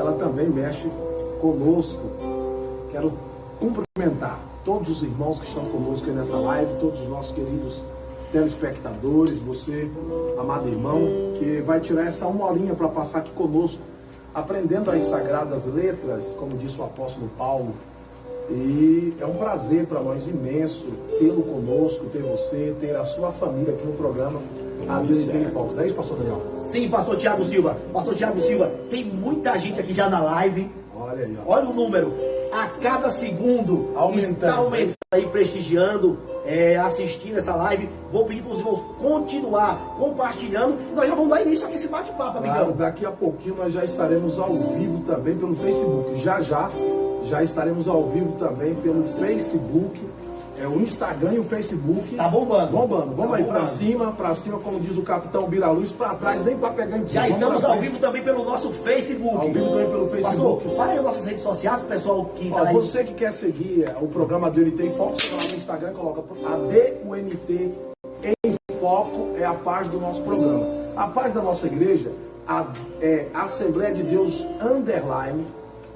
ela também mexe conosco. Quero cumprimentar todos os irmãos que estão conosco aí nessa live, todos os nossos queridos telespectadores, você, amado irmão, que vai tirar essa uma horinha para passar aqui conosco, aprendendo as sagradas letras, como disse o apóstolo Paulo. E é um prazer para nós imenso tê-lo conosco, ter você, ter a sua família aqui no programa A Deus em Foco. Não é isso, pastor Daniel? Sim, pastor Tiago Silva. Pastor Tiago Silva, tem muita gente aqui já na live. Olha aí, ó. Olha o número. A cada segundo está aumentando aí, prestigiando, assistindo essa live. Vou pedir para os irmãos continuar compartilhando. Nós já vamos dar início aqui esse bate-papo, amigão. Claro, daqui a pouquinho nós já estaremos ao vivo também pelo Facebook. Já estaremos ao vivo também pelo Facebook. O Instagram e o Facebook. Tá bombando. Vamos aí pra cima, como diz o capitão Bira Luz, pra trás, nem pra pegar em Já estamos ao vivo também pelo nosso Facebook. Ao vivo também pelo Facebook. Pastor, fala aí as nossas redes sociais pro pessoal que tá aí. Você que quer seguir o programa ADUNT em Foco, você vai lá no Instagram e coloca ADUNT em Foco, é a página do nosso programa. A página da nossa igreja é Assembleia de Deus _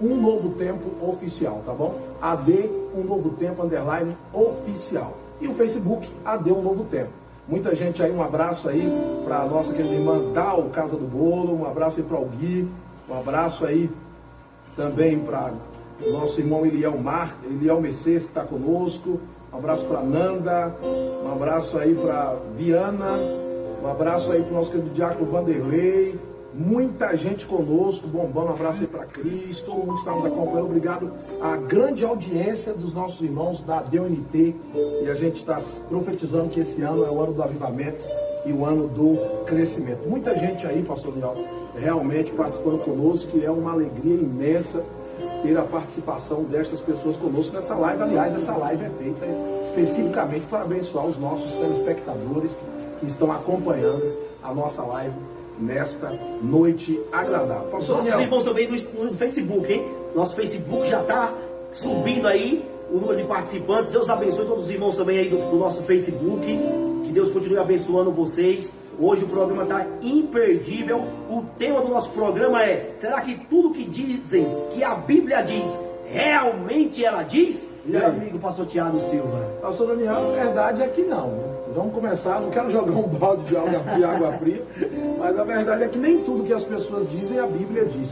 Um Novo Tempo Oficial, tá bom? AD Um Novo Tempo _ Oficial. E o Facebook, AD Um Novo Tempo. Muita gente aí, um abraço aí para a nossa querida irmã Dal, Casa do Bolo, um abraço aí para o Gui, um abraço aí também para o nosso irmão Eliel Mercedes, que está conosco, um abraço para Nanda, um abraço aí para Viana, um abraço aí para o nosso querido Diácono Vanderlei. Muita gente conosco, bombando, um abraço aí para Cris, todo mundo que está nos acompanhando, obrigado à grande audiência dos nossos irmãos da DUNT, e a gente está profetizando que esse ano é o ano do avivamento e o ano do crescimento. Muita gente aí, pastor Daniel, realmente participando conosco, que é uma alegria imensa ter a participação destas pessoas conosco nessa live. Aliás, essa live é feita especificamente para abençoar os nossos telespectadores que estão acompanhando a nossa live nesta noite agradável. Pastor Nossos Daniel, irmãos também no Facebook, hein? Nosso Facebook já está subindo aí o número de participantes. Deus abençoe todos os irmãos também aí do nosso Facebook. Que Deus continue abençoando vocês. Hoje o programa está imperdível. O tema do nosso programa é: será que tudo que dizem, que a Bíblia diz, realmente ela diz? E aí, amigo pastor Tiago Silva? Pastor Daniel, a verdade é que não. Vamos começar, não quero jogar um balde de água fria, mas a verdade é que nem tudo que as pessoas dizem a Bíblia diz.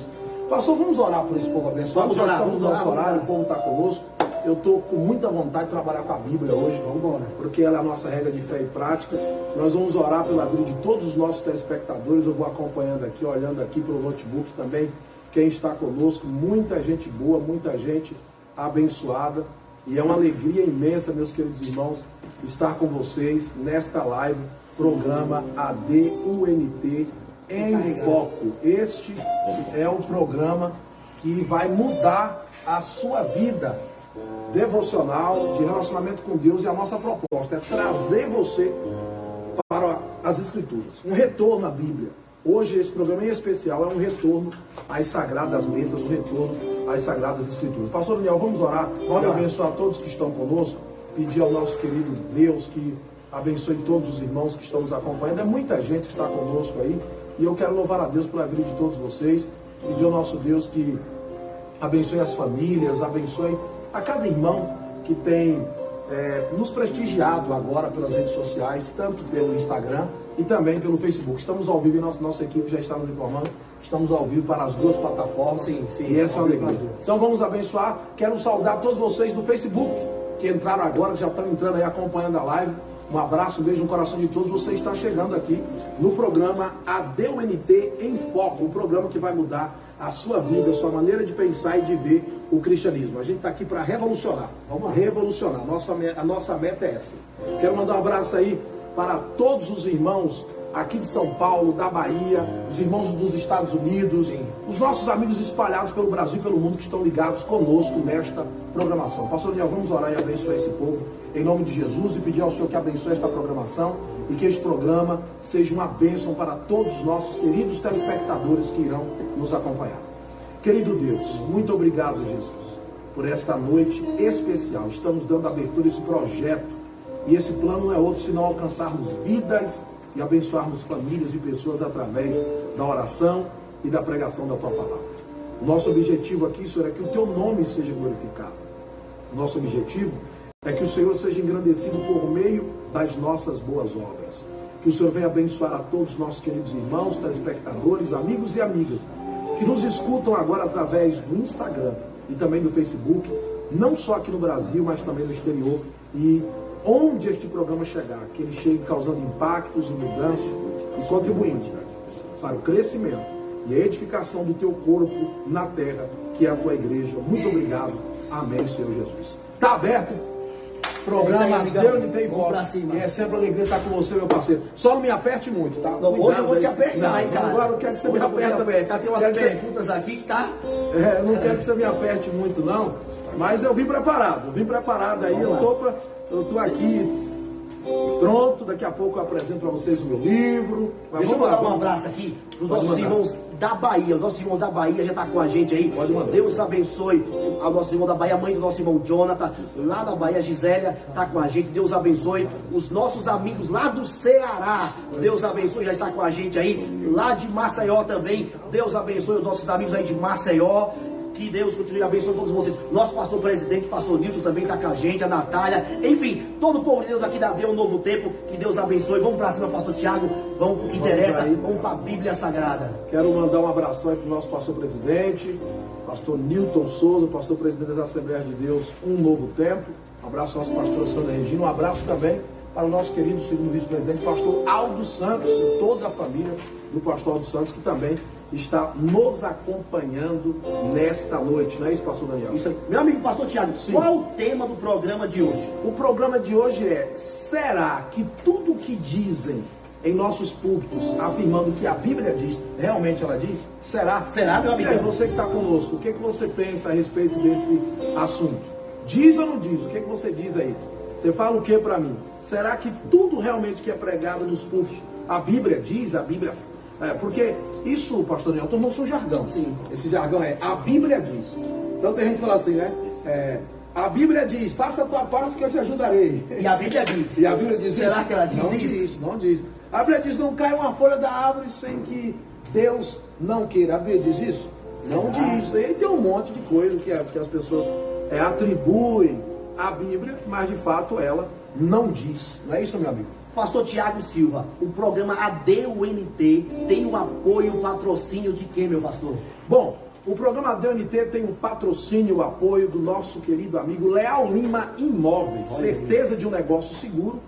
Pastor, vamos orar por esse povo abençoado. Vamos orar, estamos no nosso horário, o povo está conosco. Eu estou com muita vontade de trabalhar com a Bíblia hoje, porque ela é a nossa regra de fé e prática. Nós vamos orar pela vida de todos os nossos telespectadores. Eu vou acompanhando aqui, olhando aqui pelo notebook também, quem está conosco, muita gente boa, muita gente abençoada. E é uma alegria imensa, meus queridos irmãos, estar com vocês nesta live, programa ADUNT em Foco. Este é o programa que vai mudar a sua vida devocional, de relacionamento com Deus, e a nossa proposta é trazer você para as Escrituras, um retorno à Bíblia. Hoje esse programa em especial é um retorno às sagradas letras, um retorno às sagradas Escrituras. Pastor Daniel, vamos orar e abençoar todos que estão conosco, pedir ao nosso querido Deus que abençoe todos os irmãos que estão nos acompanhando. É muita gente que está conosco aí, e eu quero louvar a Deus pela vida de todos vocês, pedir ao nosso Deus que abençoe as famílias, abençoe a cada irmão que tem nos prestigiado agora pelas redes sociais, tanto pelo Instagram e também pelo Facebook. Estamos ao vivo, e nossa equipe já está nos informando, estamos ao vivo para as duas plataformas. Sim, e essa é uma alegria. Então vamos abençoar. Quero saudar todos vocês do Facebook, que entraram agora, que já estão entrando aí acompanhando a live. Um abraço, um beijo no coração de todos. Você está chegando aqui no programa ADUNT em Foco, um programa que vai mudar a sua vida, a sua maneira de pensar e de ver o cristianismo. A gente está aqui para revolucionar. Vamos revolucionar. A nossa meta é essa. Quero mandar um abraço aí para todos os irmãos aqui de São Paulo, da Bahia, os irmãos dos Estados Unidos, os nossos amigos espalhados pelo Brasil e pelo mundo que estão ligados conosco nesta programação. Pastor Daniel, vamos orar e abençoar esse povo em nome de Jesus e pedir ao Senhor que abençoe esta programação e que este programa seja uma bênção para todos os nossos queridos telespectadores que irão nos acompanhar. Querido Deus, muito obrigado, Jesus, por esta noite especial. Estamos dando abertura a esse projeto, e esse plano não é outro senão alcançarmos vidas e abençoarmos famílias e pessoas através da oração e da pregação da Tua Palavra. O nosso objetivo aqui, Senhor, é que o teu nome seja glorificado. O nosso objetivo é que o Senhor seja engrandecido por meio das nossas boas obras. Que o Senhor venha abençoar a todos os nossos queridos irmãos, telespectadores, amigos e amigas, que nos escutam agora através do Instagram e também do Facebook, não só aqui no Brasil, mas também no exterior. E onde este programa chegar, que ele chegue causando impactos e mudanças e contribuindo para o crescimento e a edificação do teu corpo na terra, que é a tua igreja. Muito obrigado. Amém, Senhor Jesus. Está aberto o programa DNT e Voz. E é sempre uma alegria estar com você, meu parceiro. Só não me aperte muito, tá? Não, hoje eu vou te apertar, hein, cara. Agora eu quero que você me aperte. Tem umas perguntas aqui que tá... Eu não quero que você me aperte muito, não. Mas eu vim preparado aí. Eu tô aqui pronto. Daqui a pouco eu apresento para vocês o meu livro. Mas deixa eu mandar um abraço aqui para os nossos irmãos da Bahia. Os nossos irmãos da Bahia já tá com a gente aí. Deus abençoe ao nosso irmão da Bahia, a mãe do nosso irmão Jonathan, lá da Bahia, Gisélia, tá com a gente. Deus abençoe os nossos amigos lá do Ceará. Deus abençoe, já está com a gente aí. Lá de Maceió também. Deus abençoe os nossos amigos aí de Maceió. Que Deus continue abençoando todos vocês. Nosso pastor presidente, pastor Nilton, também está com a gente, a Natália. Enfim, todo o povo de Deus aqui da Deu um Novo Tempo. Que Deus abençoe. Vamos para cima, pastor Tiago. Vamos para o que interessa. Vamos para a Bíblia Sagrada. Quero mandar um abração aí para o nosso pastor presidente, pastor Nilton Souza, pastor presidente das Assembleias de Deus, Um Novo Tempo. Um abraço ao nosso pastor Sandra Regina. Um abraço também para o nosso querido segundo vice-presidente, pastor Aldo Santos, e toda a família do pastor Aldo Santos, que também está nos acompanhando nesta noite, não é isso, pastor Daniel? Isso aí. Meu amigo pastor Tiago, qual o tema do programa de hoje? O programa de hoje é: será que tudo que dizem em nossos púlpitos, afirmando que a Bíblia diz, realmente ela diz? Será? Será, meu amigo? E aí, você que está conosco, o que você pensa a respeito desse assunto? Diz ou não diz? O que você diz aí? Você fala o que para mim? Será que tudo realmente que é pregado nos púlpitos, a Bíblia diz, a Bíblia... porque isso, pastor Daniel, tornou-se um jargão. Sim. Esse jargão é: a Bíblia diz. Então tem gente que fala assim, né? A Bíblia diz: faça a tua parte que eu te ajudarei. E a Bíblia diz. E a Bíblia diz Será isso? que ela diz não isso? Diz, não diz. A Bíblia diz: não cai uma folha da árvore sem que Deus não queira. A Bíblia diz isso? Não diz. E aí tem um monte de coisa que as pessoas atribuem à Bíblia, mas de fato ela não diz. Não é isso, meu amigo? Pastor Tiago Silva, o programa ADUNT tem o apoio e o patrocínio de quem, meu pastor? Bom, o programa ADUNT tem o patrocínio e o apoio do nosso querido amigo Leal Lima Imóveis. Certeza de um negócio seguro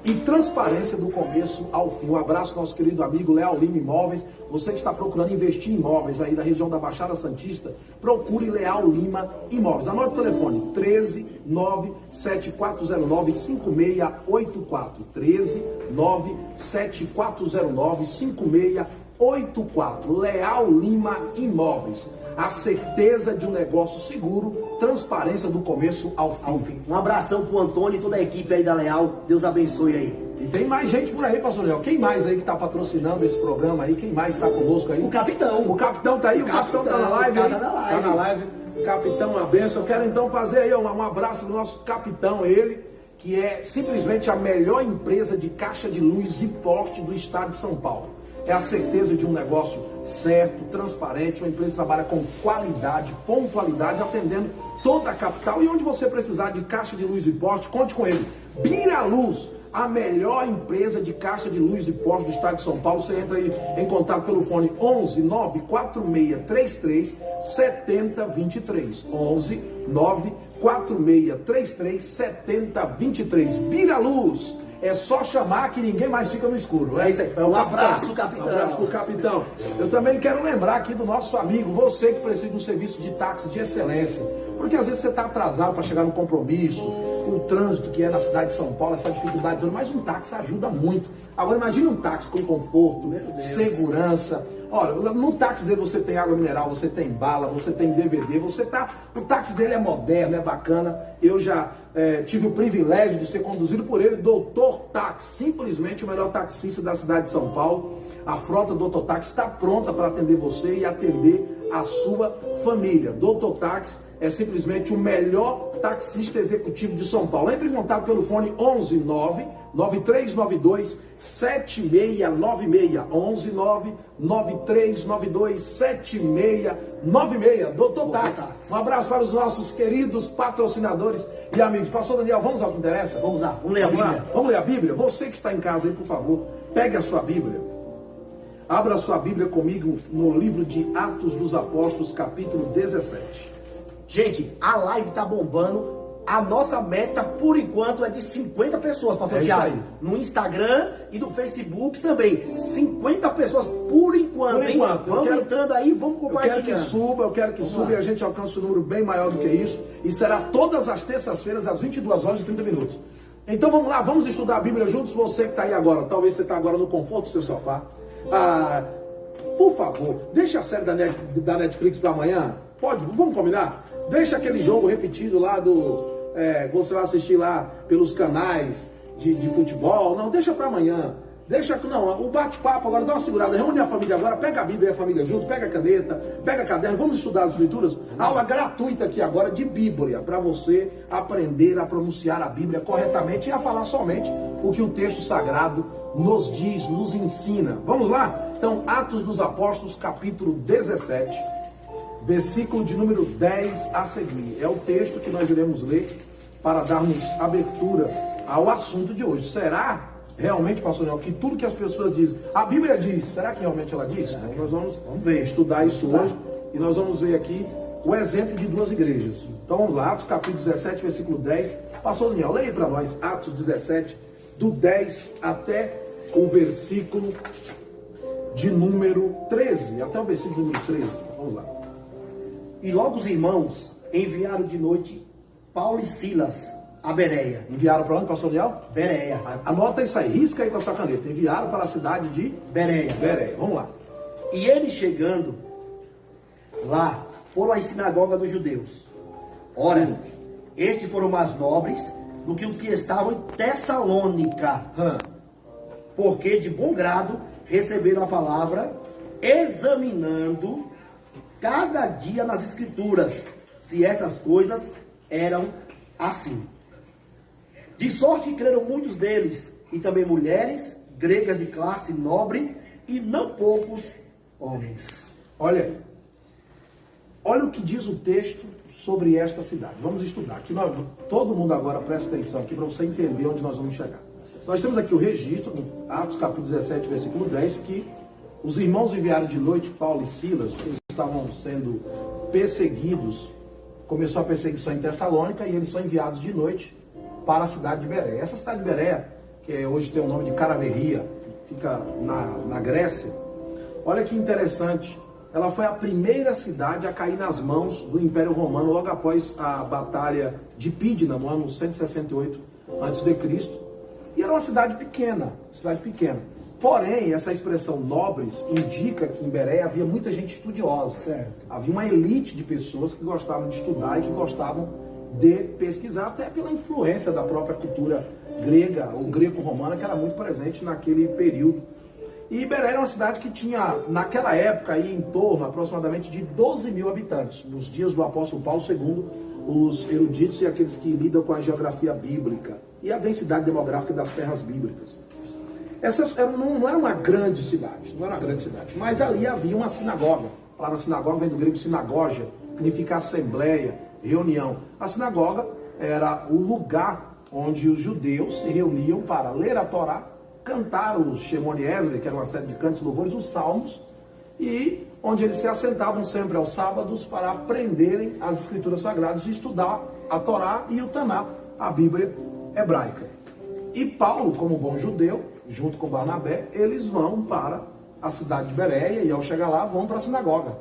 e transparência do começo ao fim. Um abraço ao nosso querido amigo Leal Lima Imóveis. Você que está procurando investir em imóveis aí na região da Baixada Santista, procure Leal Lima Imóveis. Anote o telefone: 13-97409-5684. 13-97409-5684. Leal Lima Imóveis. A certeza de um negócio seguro, transparência do começo ao fim. Um abração pro Antônio e toda a equipe aí da Leal. Deus abençoe aí. E tem mais gente por aí, pastor Leal. Quem mais aí que está patrocinando esse programa aí? Quem mais está conosco aí? O capitão. O capitão tá aí, o capitão tá na live aí. Tá na live. Capitão, uma benção. Eu quero então fazer aí um abraço pro nosso capitão, ele, que é simplesmente a melhor empresa de caixa de luz e poste do estado de São Paulo. É a certeza de um negócio certo, transparente, uma empresa que trabalha com qualidade, pontualidade, atendendo toda a capital. E onde você precisar de caixa de luz e poste, conte com ele. Bira Luz, a melhor empresa de caixa de luz e poste do estado de São Paulo. Você entra aí em contato pelo fone 11 94633 7023. 11 94633 7023. Bira Luz. É só chamar que ninguém mais fica no escuro. É isso aí. Um abraço, capitão. Um abraço pro capitão. Eu também quero lembrar aqui do nosso amigo, você que precisa de um serviço de táxi de excelência. Porque às vezes você está atrasado para chegar no compromisso, o trânsito que é na cidade de São Paulo, essa dificuldade toda, mas um táxi ajuda muito. Agora imagine um táxi com conforto, segurança. Olha, no táxi dele você tem água mineral, você tem bala, você tem DVD, o táxi dele é moderno, é bacana. Eu já tive o privilégio de ser conduzido por ele, Doutor Táxi, simplesmente o melhor taxista da cidade de São Paulo. A frota Doutor Táxi está pronta para atender você e atender a sua família. Doutor Táxi é simplesmente o melhor taxista executivo de São Paulo. Entre em contato pelo fone 11 9 9392 7696. 11 9 9392 7696. 96, Doutor Táxi. Um abraço para os nossos queridos patrocinadores e amigos. Pastor Daniel, vamos ao que interessa? Vamos lá, vamos ler a Bíblia. Vamos ler a Bíblia? Você que está em casa aí, por favor, pegue a sua Bíblia. Abra a sua Bíblia comigo no livro de Atos dos Apóstolos, capítulo 17. Gente, a live tá bombando. A nossa meta, por enquanto, é de 50 pessoas, pastor Thiago. Isso aí. No Instagram e no Facebook também. 50 pessoas por enquanto, Por enquanto. Hein? Vamos entrando aí, vamos compartilhando. Eu quero que suba e a gente alcance um número bem maior do que isso. E será todas as terças-feiras, às 22 horas e 30 minutos. Então vamos lá, vamos estudar a Bíblia juntos. Você que está aí agora, talvez você está agora no conforto do seu sofá. Por favor, deixa a série da Netflix para amanhã. Pode, vamos combinar? Deixa aquele jogo repetido lá você vai assistir lá pelos canais de futebol. Não, deixa para amanhã. O bate-papo agora, dá uma segurada. Reúne a família agora, pega a Bíblia e a família junto, pega a caneta, pega caderno, vamos estudar as escrituras. Aula gratuita aqui agora de Bíblia, para você aprender a pronunciar a Bíblia corretamente e a falar somente o que o texto sagrado nos diz, nos ensina. Vamos lá? Então, Atos dos Apóstolos, capítulo 17. Versículo de número 10 a seguir. É o texto que nós iremos ler para darmos abertura ao assunto de hoje. Será realmente, pastor Daniel, que tudo que as pessoas dizem, a Bíblia diz, será que realmente ela diz? Então nós vamos ver, estudar isso hoje e nós vamos ver aqui o exemplo de duas igrejas. Então vamos lá, Atos capítulo 17, versículo 10. Pastor Daniel, leia para nós Atos 17, do 10 até o versículo de número 13. Até o versículo número 13. Vamos lá. E logo os irmãos enviaram de noite Paulo e Silas a Bereia. Enviaram para onde, pastor Daniel? Bereia. Anota isso aí, risca aí com a sua caneta. Enviaram para a cidade de Bereia. Bereia. Vamos lá. E eles chegando lá, foram à sinagoga dos judeus. Ora, Sim. Estes foram mais nobres do que os que estavam em Tessalônica, porque de bom grado receberam a palavra, examinando cada dia nas escrituras, se essas coisas eram assim. De sorte que creram muitos deles, e também mulheres, gregas de classe nobre, e não poucos homens. Olha aí. Olha o que diz o texto sobre esta cidade. Vamos estudar. Aqui todo mundo agora presta atenção aqui para você entender onde nós vamos chegar. Nós temos aqui o registro, no Atos capítulo 17, versículo 10, que os irmãos enviaram de noite Paulo e Silas, eles estavam sendo perseguidos. Começou a perseguição em Tessalônica e eles são enviados de noite para a cidade de Bereia. Essa cidade de Bereia, que hoje tem o nome de Caraverria, fica na Grécia. Olha que interessante. Ela foi a primeira cidade a cair nas mãos do Império Romano logo após a Batalha de Pídina, no ano 168 a.C. E era uma cidade pequena, Porém, essa expressão nobres indica que em Bereia havia muita gente estudiosa. Certo. Havia uma elite de pessoas que gostavam de estudar e que gostavam de pesquisar, até pela influência da própria cultura grega ou greco-romana, que era muito presente naquele período. E Bereia era uma cidade que tinha, naquela época, aí, em torno aproximadamente de 12 mil habitantes, nos dias do apóstolo Paulo, segundo os eruditos e aqueles que lidam com a geografia bíblica e a densidade demográfica das terras bíblicas. Essa não era uma grande cidade, mas ali havia uma sinagoga. A palavra sinagoga vem do grego sinagogia, que significa assembleia, reunião. A sinagoga era o lugar onde os judeus se reuniam para ler a Torá, cantar os Shemone Esdra, que era uma série de cantos, louvores, os salmos, e onde eles se assentavam sempre aos sábados para aprenderem as escrituras sagradas e estudar a Torá e o Taná, a Bíblia hebraica. E Paulo, como bom judeu, junto com Barnabé, eles vão para a cidade de Bereia e ao chegar lá vão para a sinagoga.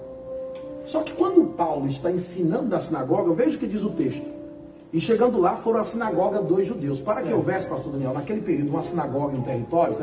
Só que quando Paulo está ensinando da sinagoga, veja o que diz o texto. E chegando lá foram à sinagoga dos judeus. Para que houvesse, pastor Daniel, naquele período uma sinagoga em um território,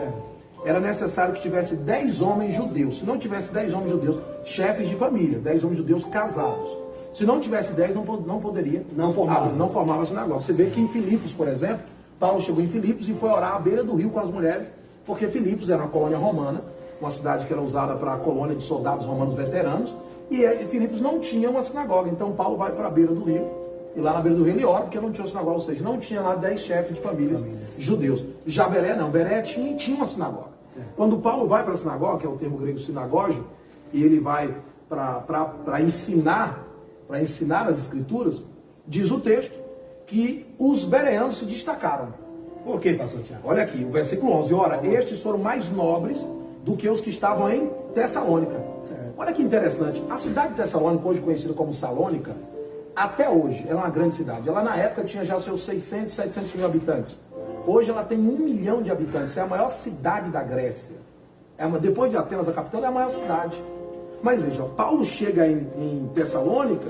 era necessário que tivesse 10 homens judeus. Se não tivesse 10 homens judeus, chefes de família, 10 homens judeus casados. Se não tivesse 10, não poderia, não formava a sinagoga. Você vê que em Filipos, por exemplo, Paulo chegou em Filipos e foi orar à beira do rio com as mulheres, porque Filipos era uma colônia romana, uma cidade que era usada para a colônia de soldados romanos veteranos, e Filipos não tinha uma sinagoga. Então Paulo vai para a beira do rio, e lá na beira do rio ele ora, porque não tinha uma sinagoga, ou seja, não tinha lá 10 chefes de famílias judeus. Já Bereia não, Bereia tinha uma sinagoga. Certo. Quando Paulo vai para a sinagoga, que é o termo grego sinagoge, e ele vai para ensinar as escrituras, diz o texto que os bereanos se destacaram. Por que, pastor Tiago? Olha aqui, o versículo 11. Ora, estes foram mais nobres do que os que estavam em Tessalônica. Certo. Olha que interessante. A cidade de Tessalônica, hoje conhecida como Salônica, até hoje, ela é uma grande cidade. Ela, na época, tinha já seus 600, 700 mil habitantes. Hoje, ela tem 1 milhão de habitantes. É a maior cidade da Grécia. Depois de Atenas, a capital, é a maior cidade. Mas veja, Paulo chega em Tessalônica,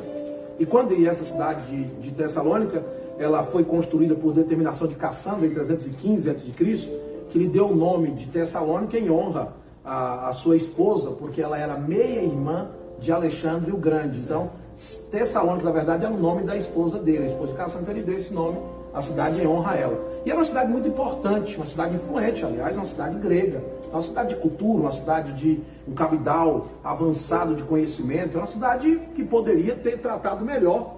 e essa cidade de Tessalônica, ela foi construída por determinação de Cassandra em 315 a.C., que lhe deu o nome de Tessalônica em honra à sua esposa, porque ela era meia-irmã de Alexandre o Grande. Então, Tessalônica, na verdade, era o nome da esposa dele, a esposa de Cassandra, então ele deu esse nome à cidade em honra a ela. E era uma cidade muito importante, uma cidade influente, aliás, uma cidade grega, uma cidade de cultura, uma cidade de um cabidal avançado de conhecimento, uma cidade que poderia ter tratado melhor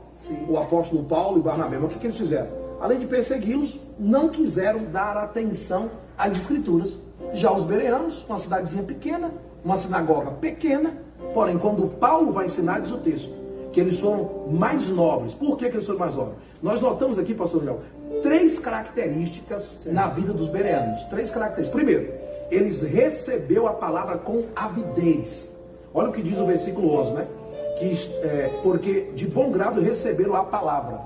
o apóstolo Paulo e Barnabé. Mas o que eles fizeram? Além de persegui-los, não quiseram dar atenção às escrituras. Já os bereanos, uma cidadezinha pequena, uma sinagoga pequena, porém, quando Paulo vai ensinar, diz o texto, que eles foram mais nobres. Por que eles foram mais nobres? Nós notamos aqui, pastor Léo, 3 características na vida dos bereanos. 3 características. Primeiro, eles receberam a palavra com avidez. Olha o que diz o versículo 11, né? Porque de bom grado receberam a palavra.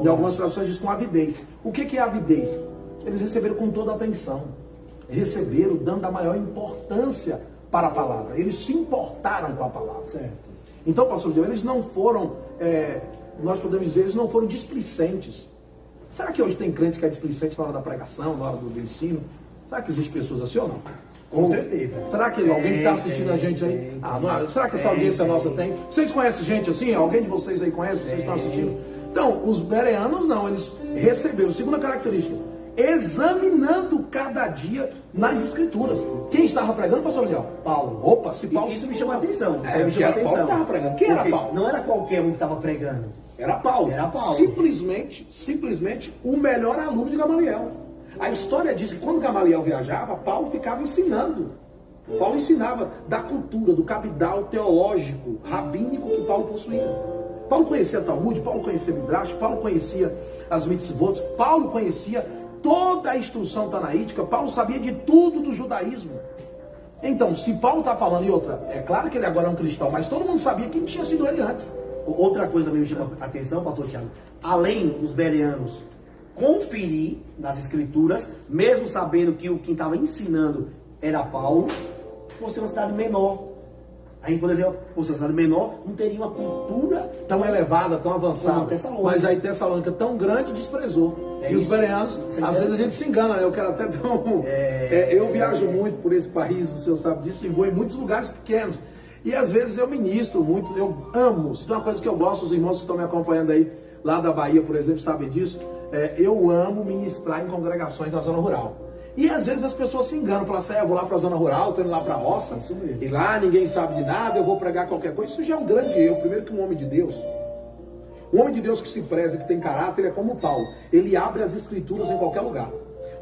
Em algumas traduções diz com avidez. O que é avidez? Eles receberam com toda a atenção. Receberam dando a maior importância para a palavra. Eles se importaram com a palavra. Certo. Então, pastor Deus, eles não foram, nós podemos dizer, eles não foram displicentes. Será que hoje tem crente que é displicente na hora da pregação, na hora do ensino? Será que existe pessoas assim ou não? Com certeza. Será que alguém que está assistindo a gente aí? Será que essa audiência nossa tem? Vocês conhecem gente assim? Alguém de vocês aí conhece? Vocês estão assistindo? Então, os bereanos não, eles receberam. Segunda característica, examinando cada dia nas escrituras. Quem estava pregando, pastor Leão? Paulo. Opa, se Paulo... Isso me chama a atenção. Paulo estava pregando. Quem era Paulo? Não era qualquer um que estava pregando. Era Paulo. Era Paulo. Simplesmente o melhor aluno de Gamaliel. A história diz que quando Gamaliel viajava, Paulo ficava ensinando. Paulo ensinava da cultura, do cabidal teológico, rabínico que Paulo possuía. Paulo conhecia Talmud, Paulo conhecia Midrash, Paulo conhecia as mitzvot, Paulo conhecia toda a instrução tanaítica, Paulo sabia de tudo do judaísmo. Então, se Paulo está falando, e outra, é claro que ele agora é um cristão, mas todo mundo sabia quem tinha sido ele antes. Outra coisa também me chama a atenção, pastor Tiago, além dos bereanos conferir nas escrituras, mesmo sabendo que quem estava ensinando era Paulo, por ser uma cidade menor. A gente poderia dizer, por ser uma cidade menor, não teria uma cultura tão elevada, tão avançada. Mas aí Tessalônica tão grande desprezou. E os bereanos, às vezes a gente se engana, né? Eu quero até dar eu viajo muito por esse país, o senhor sabe disso, e vou em muitos lugares pequenos. E às vezes eu ministro muito, eu amo. Se tem uma coisa que eu gosto, os irmãos que estão me acompanhando aí, lá da Bahia, por exemplo, sabem disso. Eu amo ministrar em congregações na zona rural. E às vezes as pessoas se enganam, falam assim, eu vou lá para a zona rural, estou indo lá para a roça, e lá ninguém sabe de nada, eu vou pregar qualquer coisa. Isso já é um grande erro. Primeiro que um homem de Deus que se preza, que tem caráter, é como Paulo. Ele abre as escrituras em qualquer lugar.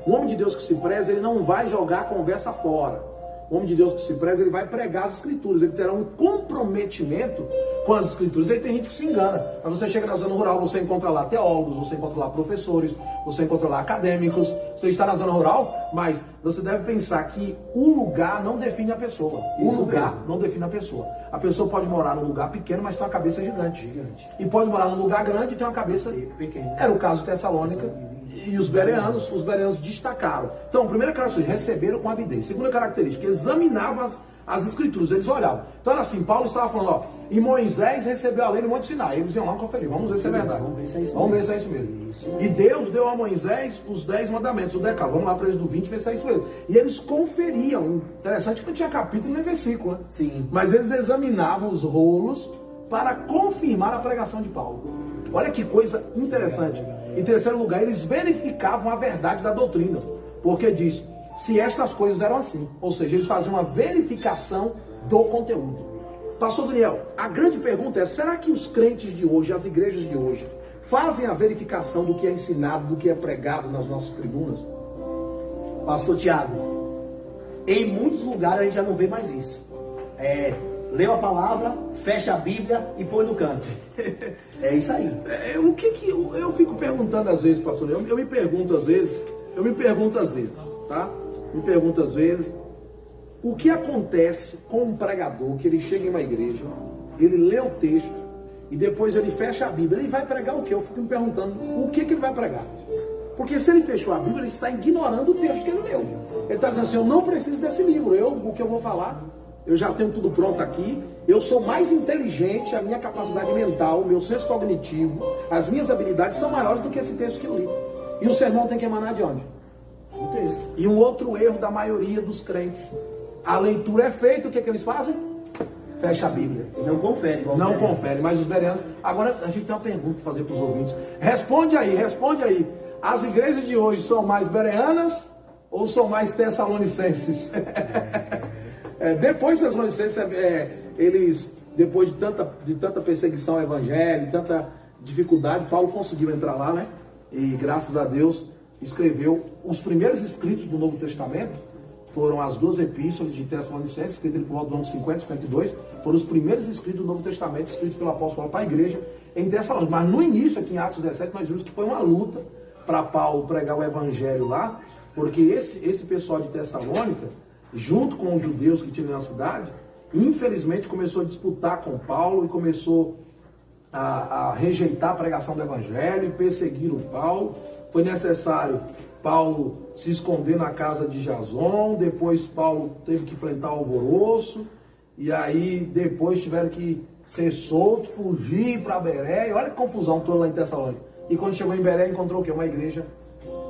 Um homem de Deus que se preza, ele não vai jogar a conversa fora. O homem de Deus que se preza, ele vai pregar as escrituras, ele terá um comprometimento com as escrituras. Aí tem gente que se engana, mas você chega na zona rural, você encontra lá teólogos, você encontra lá professores, você encontra lá acadêmicos, você está na zona rural, mas você deve pensar que o lugar não define a pessoa. O lugar não define a pessoa. A pessoa pode morar num lugar pequeno, mas tem uma cabeça gigante. E pode morar num lugar grande e ter uma cabeça pequena. Era o caso de Tessalônica. E os bereanos destacaram. Então, primeira característica, receberam com avidez. Segunda característica, examinavam as escrituras, eles olhavam. Então era assim, Paulo estava falando, e Moisés recebeu a lei no Monte Sinai. Eles iam lá conferir, vamos ver se é verdade. Vamos ver se é isso mesmo. E Deus deu a Moisés os 10 mandamentos, o decálogo. Vamos lá para eles do 20, ver se é isso mesmo. E eles conferiam. Interessante que não tinha capítulo nem versículo, né? Sim. Mas eles examinavam os rolos para confirmar a pregação de Paulo. Olha que coisa interessante. Em terceiro lugar, eles verificavam a verdade da doutrina. Porque diz, se estas coisas eram assim. Ou seja, eles faziam uma verificação do conteúdo. Pastor Daniel, a grande pergunta é, será que os crentes de hoje, as igrejas de hoje, fazem a verificação do que é ensinado, do que é pregado nas nossas tribunas? Pastor Tiago, em muitos lugares a gente já não vê mais isso. leu a palavra, fecha a Bíblia e põe no canto. É isso aí. O que eu fico perguntando às vezes, pastor? Eu me pergunto às vezes, tá? Me pergunto às vezes, o que acontece com um pregador que ele chega em uma igreja, ele lê o texto e depois ele fecha a Bíblia, ele vai pregar o quê? Eu fico me perguntando, o que ele vai pregar? Porque se ele fechou a Bíblia, ele está ignorando o texto que ele leu. Ele está dizendo assim, eu não preciso desse livro, o que eu vou falar, eu já tenho tudo pronto aqui, eu sou mais inteligente, a minha capacidade mental, o meu senso cognitivo, as minhas habilidades são maiores do que esse texto que eu li. E o sermão tem que emanar de onde? Do texto. E um outro erro da maioria dos crentes, a leitura é feita, o que eles fazem? Fecha a Bíblia. Não confere. Não confere, mas os bereanos... Agora a gente tem uma pergunta para fazer para os ouvintes. Responde aí. As igrejas de hoje são mais bereanas ou são mais tessalonicenses? Depois Tessalonicenses, eles, depois de tanta perseguição ao evangelho, tanta dificuldade, Paulo conseguiu entrar lá, né? E graças a Deus escreveu os primeiros escritos do Novo Testamento. Foram as 2 epístolas de Tessalonicenses, escritas por volta do ano 50, 52. Foram os primeiros escritos do Novo Testamento, escritos pelo apóstolo Paulo para a igreja em Tessalônica. Mas no início, aqui em Atos 17, nós vimos que foi uma luta para Paulo pregar o evangelho lá, porque esse pessoal de Tessalônica, junto com os judeus que tinham na cidade, infelizmente começou a disputar com Paulo e começou a rejeitar a pregação do evangelho e perseguir o Paulo. Foi necessário Paulo se esconder na casa de Jason, depois Paulo teve que enfrentar o alvoroço, e aí depois tiveram que ser soltos, fugir para Bereia. Olha que confusão toda lá em Tessalônica. E quando chegou em Bereia, encontrou o quê? Uma igreja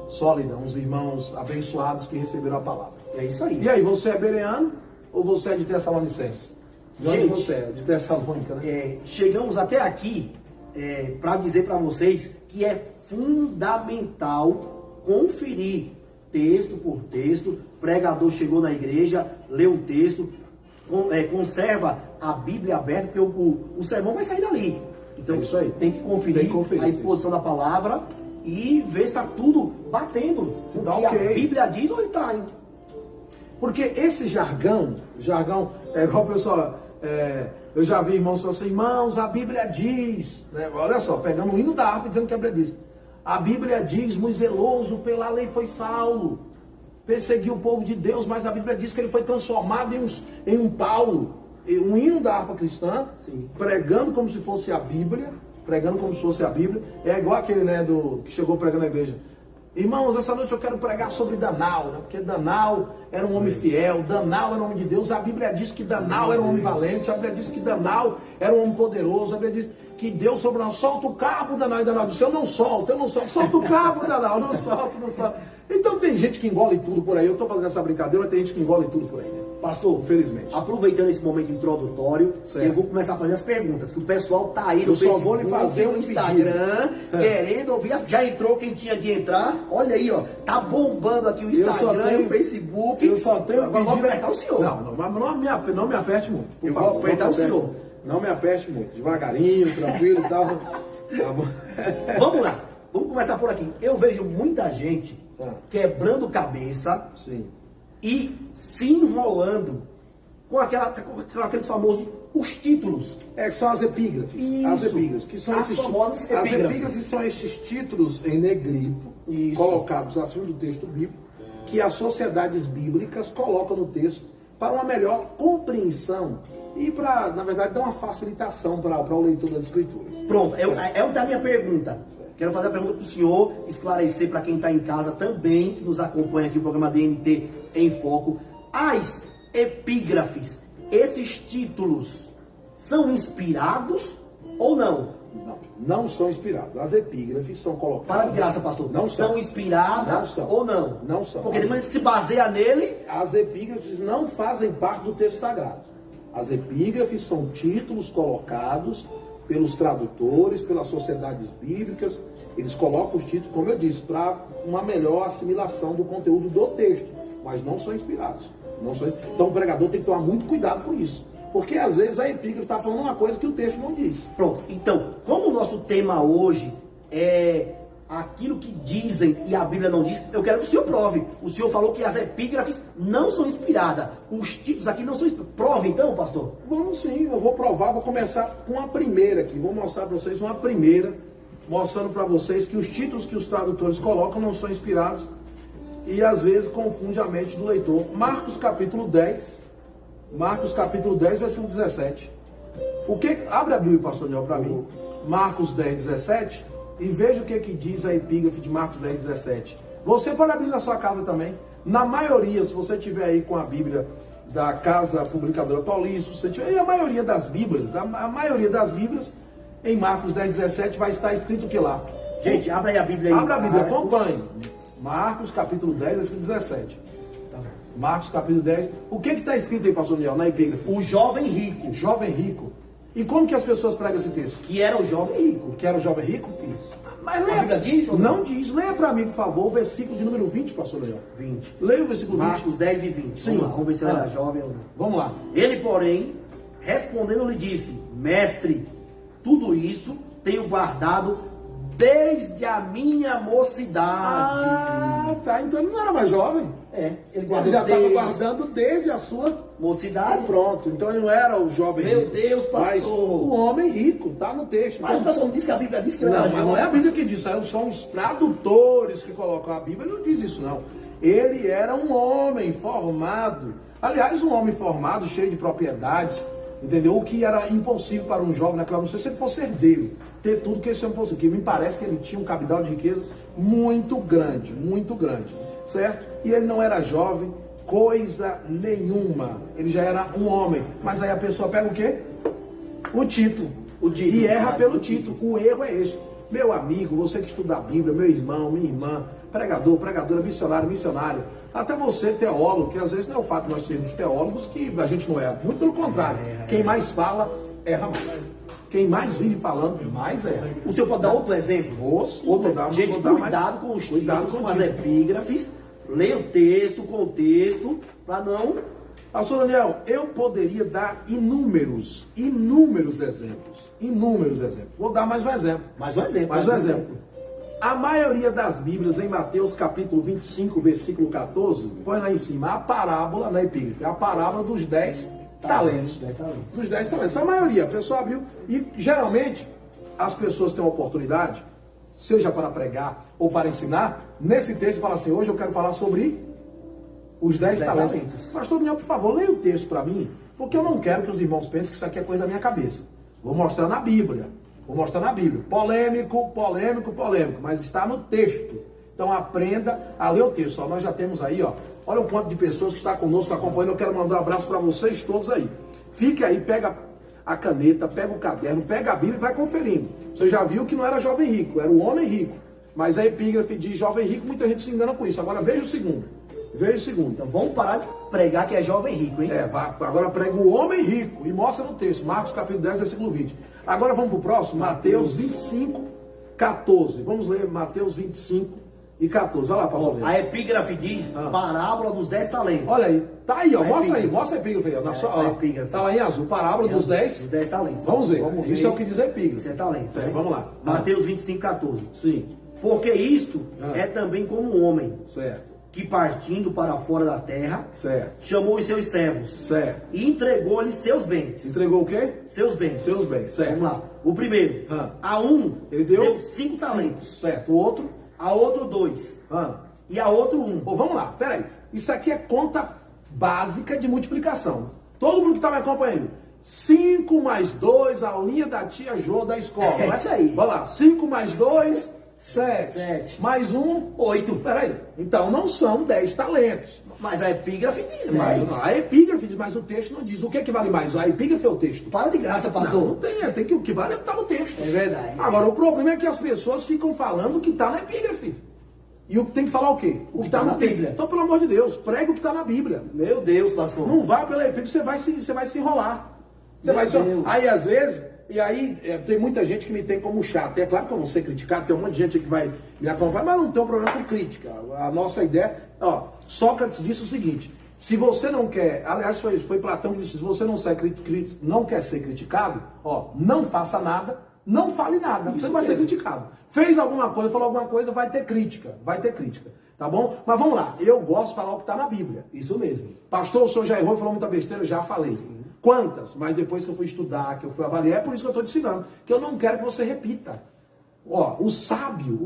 sólida, uns irmãos abençoados que receberam a palavra. É isso aí. E aí, você é bereano ou você é de Tessalonicense? De onde você é? De Tessalônica, né? Chegamos até aqui para dizer para vocês que é fundamental conferir texto por texto. Pregador chegou na igreja, leu o texto, conserva a Bíblia aberta, porque o sermão vai sair dali. Então, isso aí. Tem que conferir a exposição da palavra e ver se está tudo batendo. Se tá okay. A Bíblia diz ou está, hein? Porque esse jargão é igual o pessoal... eu já vi irmãos falando assim, irmãos, a Bíblia diz, né? Olha só, pegando o hino da harpa dizendo que a Bíblia diz. A Bíblia diz, muito zeloso pela lei foi Saulo, perseguiu o povo de Deus, mas a Bíblia diz que ele foi transformado em um Paulo. Um hino da harpa cristã, sim, pregando como se fosse a Bíblia, é igual aquele, né, que chegou pregando na igreja. Irmãos, essa noite eu quero pregar sobre Danal, né? Porque Danal era um homem fiel, Danal era um homem de Deus, a Bíblia diz que Danal era um homem valente, a Bíblia diz que Danal era um homem poderoso, a Bíblia diz que Deus sobre nós, solta o cabo, Danal, e Danal disse, eu não solto, solta o cabo, Danal, não solto. Então tem gente que engole tudo por aí, eu estou fazendo essa brincadeira, mas tem gente que engole tudo por aí, né? Pastor, infelizmente, aproveitando esse momento introdutório, certo, eu vou começar a fazer as perguntas, que o pessoal tá aí no Facebook, vou lhe fazer no Instagram, querendo ouvir. Já entrou quem tinha de entrar. Olha aí, ó, tá bombando aqui o Instagram e o Facebook. Eu só tenho agora vou apertar o senhor. Mas não me aperte muito. Eu vou apertar o senhor. Não me aperte muito, devagarinho, tranquilo e tal. Tá bom. Vamos lá, vamos começar por aqui. Eu vejo muita gente quebrando cabeça. Sim. E se enrolando com aqueles famosos, os títulos. Que são as epígrafes. Isso. As epígrafes, que são esses famosas epígrafes. As epígrafes são esses títulos em negrito, colocados acima do texto bíblico, que as sociedades bíblicas colocam no texto para uma melhor compreensão e para, na verdade, dar uma facilitação para o leitor das escrituras. Pronto, é o da minha pergunta. Certo. Quero fazer a pergunta para o senhor, esclarecer para quem está em casa também, que nos acompanha aqui no programa DNT em Foco. As epígrafes, esses títulos, são inspirados ou não? Não são inspirados. As epígrafes são colocadas... Para de graça, pastor. Não são inspiradas ou não? Não são. Porque depois a gente se baseia nele... As epígrafes não fazem parte do texto sagrado. As epígrafes são títulos colocados pelos tradutores, pelas sociedades bíblicas. Eles colocam os títulos, como eu disse, para uma melhor assimilação do conteúdo do texto. Mas não são inspirados. Então o pregador tem que tomar muito cuidado com isso. Porque às vezes a epígrafe está falando uma coisa que o texto não diz. Pronto. Então, como o nosso tema hoje é aquilo que dizem e a Bíblia não diz, eu quero que o senhor prove. O senhor falou que as epígrafes não são inspiradas. Os títulos aqui não são inspirados. Prove então, pastor? Vamos sim, eu vou provar, vou começar com a primeira aqui. Vou mostrar para vocês uma primeira, mostrando para vocês que os títulos que os tradutores colocam não são inspirados e às vezes confunde a mente do leitor. Marcos capítulo 10, versículo 17. Abre a Bíblia, pastor Daniel, para mim. Marcos 10, 17. E veja o que diz a epígrafe de Marcos 10, 17. Você pode abrir na sua casa também. Na maioria, se você tiver aí com a Bíblia da Casa Publicadora Paulista, você tiver, e a maioria das Bíblias, em Marcos 10, 17 vai estar escrito o que lá? Gente, abre aí a Bíblia aí. Abre a Bíblia, acompanhe. Marcos capítulo 10, versículo 17. Tá. Marcos capítulo 10. O que está escrito aí, pastor Daniel, na epígrafe? O jovem rico. Jovem rico. E como que as pessoas pregam esse texto? Que era o jovem rico. Que era o jovem rico? Isso. Mas A Bíblia diz ou não? Não diz. Leia para mim, por favor, o versículo de número 20, pastor Daniel. 20. Leia o versículo 20. Marcos 10 e 20. Sim. Vamos ver se ele era jovem ou não. Vamos lá. Ele, porém, respondendo, lhe disse: Mestre, tudo isso tenho guardado desde a minha mocidade. Ah, tá. Então ele não era mais jovem. Ele Ele guardou já estava desde guardando desde a sua mocidade. Pronto. Então ele não era o jovem Meu rico. Deus, pastor. Mas o homem rico, tá no texto. Mas o pastor não disse que a Bíblia diz que ele Não, era mas jovem. não é a Bíblia que diz, são os tradutores que colocam a Bíblia, não diz isso não. Ele era um homem formado, aliás, um homem formado, cheio de propriedades, entendeu? O que era impossível para um jovem naquela, não sei se ele fosse herdeiro, ter tudo que isso é impossível, que me parece que ele tinha um cabidal de riqueza muito grande, certo? E ele não era jovem, coisa nenhuma, ele já era um homem, mas aí a pessoa pega o quê? O título. E erra pelo título. O erro é esse. Meu amigo, você que estuda a Bíblia, meu irmão, minha irmã, pregador, pregadora, missionário, até você, teólogo, que às vezes não é o fato de nós sermos teólogos que a gente não erra. Muito pelo contrário. Quem mais fala, erra mais. Quem mais vive falando, mais erra. O senhor pode dar outro exemplo? Gente, cuidado com os títulos, com as epígrafes. Leia o texto, o contexto, para não... Pastor Daniel, eu poderia dar inúmeros exemplos. Vou dar mais um exemplo. A maioria das Bíblias em Mateus capítulo 25, versículo 14, põe lá em cima a parábola na epígrafe, a parábola dos 10 talentos. Dos 10 talentos. A maioria, a pessoa abriu e geralmente as pessoas têm uma oportunidade, seja para pregar ou para ensinar, nesse texto fala assim, hoje eu quero falar sobre os 10 talentos. Pastor Daniel, por favor, leia o texto para mim, porque eu não quero que os irmãos pensem que isso aqui é coisa da minha cabeça. Vou mostrar na Bíblia. Polêmico, mas está no texto. Então aprenda a ler o texto. Ó, nós já temos aí, ó, olha o quanto de pessoas que está conosco acompanhando. Eu quero mandar um abraço para vocês todos aí. Fique aí, pega a caneta, pega o caderno, pega a Bíblia e vai conferindo. Você já viu que não era jovem rico, era o homem rico. Mas a epígrafe diz jovem rico, muita gente se engana com isso. Agora veja o segundo. Então vamos parar de pregar que é jovem rico, hein? Agora prega o homem rico e mostra no texto, Marcos capítulo 10, versículo 20. Agora vamos para o próximo, Mateus 25, 14. Vamos ler Mateus 25 e 14. Olha lá, pastor. A epígrafe diz parábola dos 10 talentos. Olha aí, tá aí, ó, mostra a epígrafe aí, ó, tá lá em azul, parábola dos 10 talentos. Vamos ver, isso é o que diz a epígrafe. 10 talentos. Vamos lá. Mateus 25, 14. Sim. Porque isto é também como um homem. Certo. Que partindo para fora da terra, certo, chamou os seus servos, certo, e entregou-lhes seus bens. Entregou o quê? Seus bens, certo. Vamos lá. O primeiro, a um ele deu 5 talentos, certo. O outro, a outro 2, e a outro 1. Vamos lá, peraí. Isso aqui é conta básica de multiplicação. Todo mundo que está me acompanhando. 5 mais 2, a aulinha da tia Jô da escola. É isso aí. Vamos lá, 5 mais 2. 7. Mais 1, 8. Peraí. Então não são 10 talentos. Mas a epígrafe diz, A epígrafe diz, mas o texto não diz. O que é que vale mais? A epígrafe ou o texto? Para de graça, pastor. Não tem que o que vale é o que está no texto. É verdade. Agora, o problema é que as pessoas ficam falando o que está na epígrafe. E o que tem que falar o quê? O que está na Bíblia. Então, pelo amor de Deus, prega o que está na Bíblia. Meu Deus, pastor. Não vá pela epígrafe, você vai se enrolar. Aí, às vezes... E aí, tem muita gente que me tem como chato. É claro que eu vou ser criticado, tem um monte de gente que vai me acompanhar, mas não tem um problema com crítica. A nossa ideia... Sócrates disse o seguinte, se você não quer... Aliás, foi Platão que disse, se você não quer ser criticado, não faça nada não fale nada, você vai ser criticado. Fez alguma coisa, falou alguma coisa, vai ter crítica, tá bom? Mas vamos lá, eu gosto de falar o que está na Bíblia. Isso mesmo. Pastor, o senhor já errou, falou muita besteira, já falei. Quantas? Mas depois que eu fui estudar, que eu fui avaliar, é por isso que eu estou te ensinando, que eu não quero que você repita. Ó, o sábio,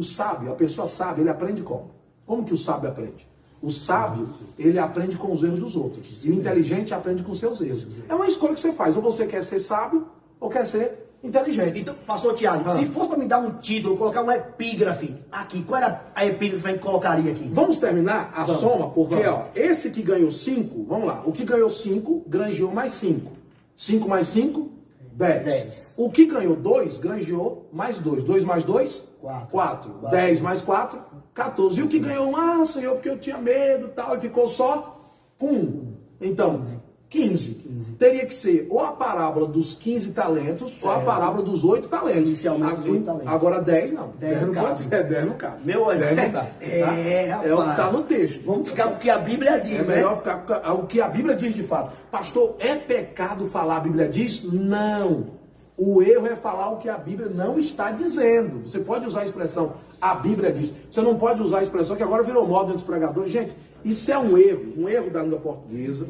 a pessoa sábia, ele aprende como? Como que o sábio aprende? O sábio, ele aprende com os erros dos outros. E o inteligente aprende com os seus erros. É uma escolha que você faz. Ou você quer ser sábio, ou quer ser inteligente. Então, pastor Tiago, se fosse para me dar um título, colocar um epígrafe aqui, qual era a epígrafe que a gente colocaria aqui? Vamos terminar a soma, porque ó, esse que ganhou 5, vamos lá, o que ganhou 5, granjeou mais 5. 5 mais 5, 10. O que ganhou 2, granjeou mais 2. 2 mais 2, 4. 10 mais 4, 14. E o que ganhou 1, Senhor, porque eu tinha medo e tal, e ficou só com 1. Então, 15. Teria que ser ou a parábola dos 15 talentos, ou a parábola dos 8 talentos. Inicialmente, 8 talentos. Agora 10 não. 10 não pode ser, 10 não cabe. Meu 10 não dá. Tá? É o que está no texto. Vamos ficar com o que a Bíblia diz, É melhor ficar com o que a Bíblia diz de fato. Pastor, é pecado falar a Bíblia diz? Não. O erro é falar o que a Bíblia não está dizendo. Você pode usar a expressão a Bíblia diz. Você não pode usar a expressão que agora virou moda entre os pregadores. Gente, isso é um erro da língua portuguesa,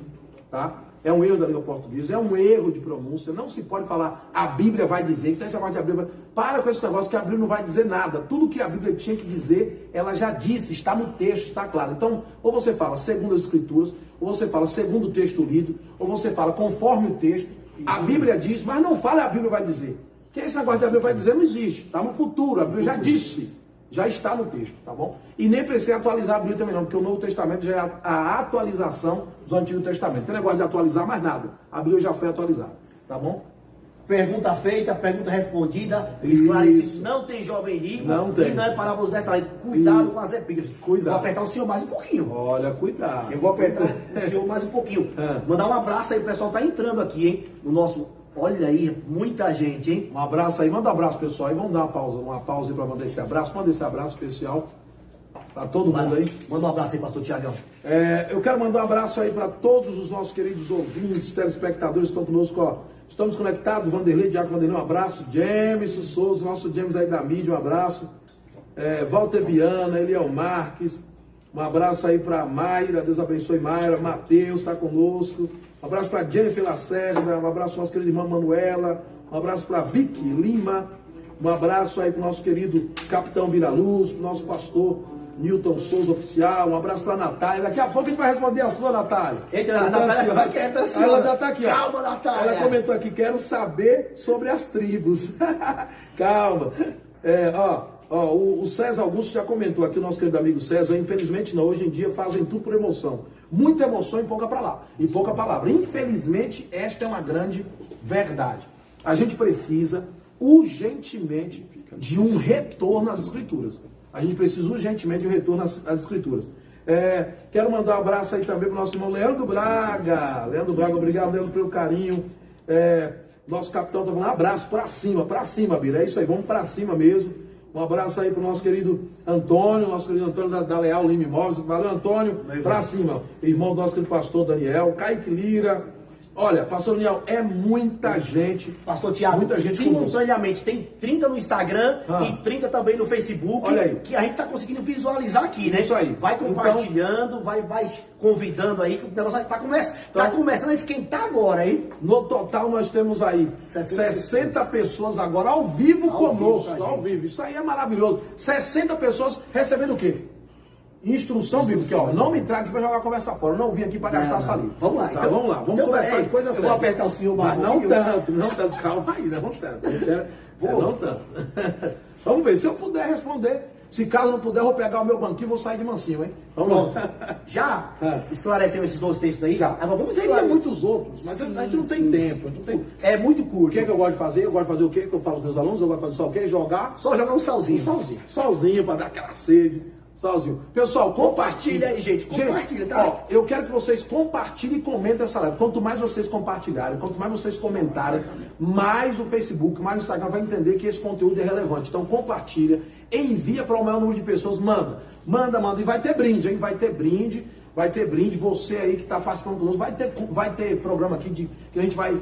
tá? É um erro da língua portuguesa, é um erro de pronúncia. Não se pode falar a Bíblia vai dizer. Então essa parte da Bíblia, para com esse negócio que a Bíblia não vai dizer nada. Tudo que a Bíblia tinha que dizer, ela já disse, está no texto, está claro. Então, ou você fala segundo as Escrituras, ou você fala segundo o texto lido, ou você fala conforme o texto. A Bíblia diz, mas não fala a Bíblia vai dizer. Porque esse negócio da Bíblia vai dizer não existe. Está no futuro, a Bíblia já disse. Já está no texto, tá bom? E nem precisa atualizar a Bíblia também não, porque o Novo Testamento já é a atualização do Antigo Testamento. Não tem negócio de atualizar mais nada. A Bíblia já foi atualizada, tá bom? Pergunta feita, pergunta respondida, esclarecido. Não tem jovem rico, não tem. E não é parábola dos 10 talentos. Cuidado com as epígrafes. Cuidado. Vou apertar o senhor mais um pouquinho. Olha, cuidado. Eu vou apertar o senhor mais um pouquinho. Mandar um abraço aí, o pessoal tá entrando aqui, hein? No nosso... Olha aí, muita gente, hein? Um abraço aí, manda um abraço pessoal aí, vamos dar uma pausa aí para mandar esse abraço, manda esse abraço especial para todo mundo aí. Manda um abraço aí, pastor Tiagão. Eu quero mandar um abraço aí para todos os nossos queridos ouvintes, telespectadores que estão conosco, ó. Estamos conectados, Vanderlei, Diaco Vanderlei, um abraço, James Souza, nosso James aí da mídia, um abraço. Walter Viana, Eliel Marques, um abraço aí para Mayra, Deus abençoe Mayra, Matheus está conosco. Um abraço para Jennifer Lacerda, um abraço para nossa querida irmã Manuela, um abraço para Vicky Lima, um abraço aí para o nosso querido Capitão Viraluz, para o nosso pastor Newton Souza Oficial, um abraço para a Natália. Daqui a pouco a gente vai responder a sua, Natália. Eita, a Natália vai querer estar assim. Ela já está aqui, ó. Calma, Natália. Ela comentou aqui, quero saber sobre as tribos. Calma. O César Augusto já comentou aqui, o nosso querido amigo César, infelizmente não, hoje em dia fazem tudo por emoção. Muita emoção e pouca palavra. Infelizmente, esta é uma grande verdade. A gente precisa urgentemente de um retorno às Escrituras. A gente precisa urgentemente de um retorno às Escrituras. Quero mandar um abraço aí também para o nosso irmão Leandro Braga. Leandro Braga, obrigado, Leandro, pelo carinho. Nosso capitão está falando, abraço para cima, Bira. É isso aí, vamos para cima mesmo. Um abraço aí para o nosso querido Antônio da Leal Lima Imóveis. Valeu, Antônio. Para cima. Irmão do nosso querido pastor Daniel. Kaique Lira. Olha, pastor Daniel, é muita gente. Pastor Tiago, muita gente simultaneamente. Tem 30 no Instagram e 30 também no Facebook. Olha aí. Que a gente está conseguindo visualizar aqui, né? Isso aí. Vai compartilhando, vai convidando aí, que o negócio está começando a esquentar agora, hein? No total, nós temos aí 60 pessoas agora ao vivo conosco. Ao vivo. Isso aí é maravilhoso. 60 pessoas recebendo o quê? Instrução bíblica, ó, não me traga aqui para jogar a conversa fora, eu não vim aqui para gastar saliva. Vamos lá, tá, então, vamos lá, vamos conversar de coisa séria. Eu vou apertar o senhor mas não tanto, calma aí, não tanto. Não tanto. Vamos ver, se eu puder responder, se caso não puder, eu vou pegar o meu banquinho e vou sair de mansinho, hein? Vamos lá. Já esclarecemos esses dois textos aí? Já. Vamos Teria muitos outros, mas a gente não tem tempo. É muito curto. O que é que eu gosto de fazer? Eu gosto de fazer o quê? Que eu falo com os meus alunos, eu gosto de fazer só o quê? Só jogar um salzinho. Sozinho, para dar aquela sede. Sozinho. Pessoal, compartilha aí, gente. Compartilha, tá? Ó, eu quero que vocês compartilhem e comentem essa live. Quanto mais vocês compartilharem, quanto mais vocês comentarem, mais o Facebook, mais o Instagram vai entender que esse conteúdo é relevante. Então compartilha, envia para o maior número de pessoas, manda. E vai ter brinde, hein? Vai ter brinde. Você aí que está participando conosco, vai ter programa aqui que a gente vai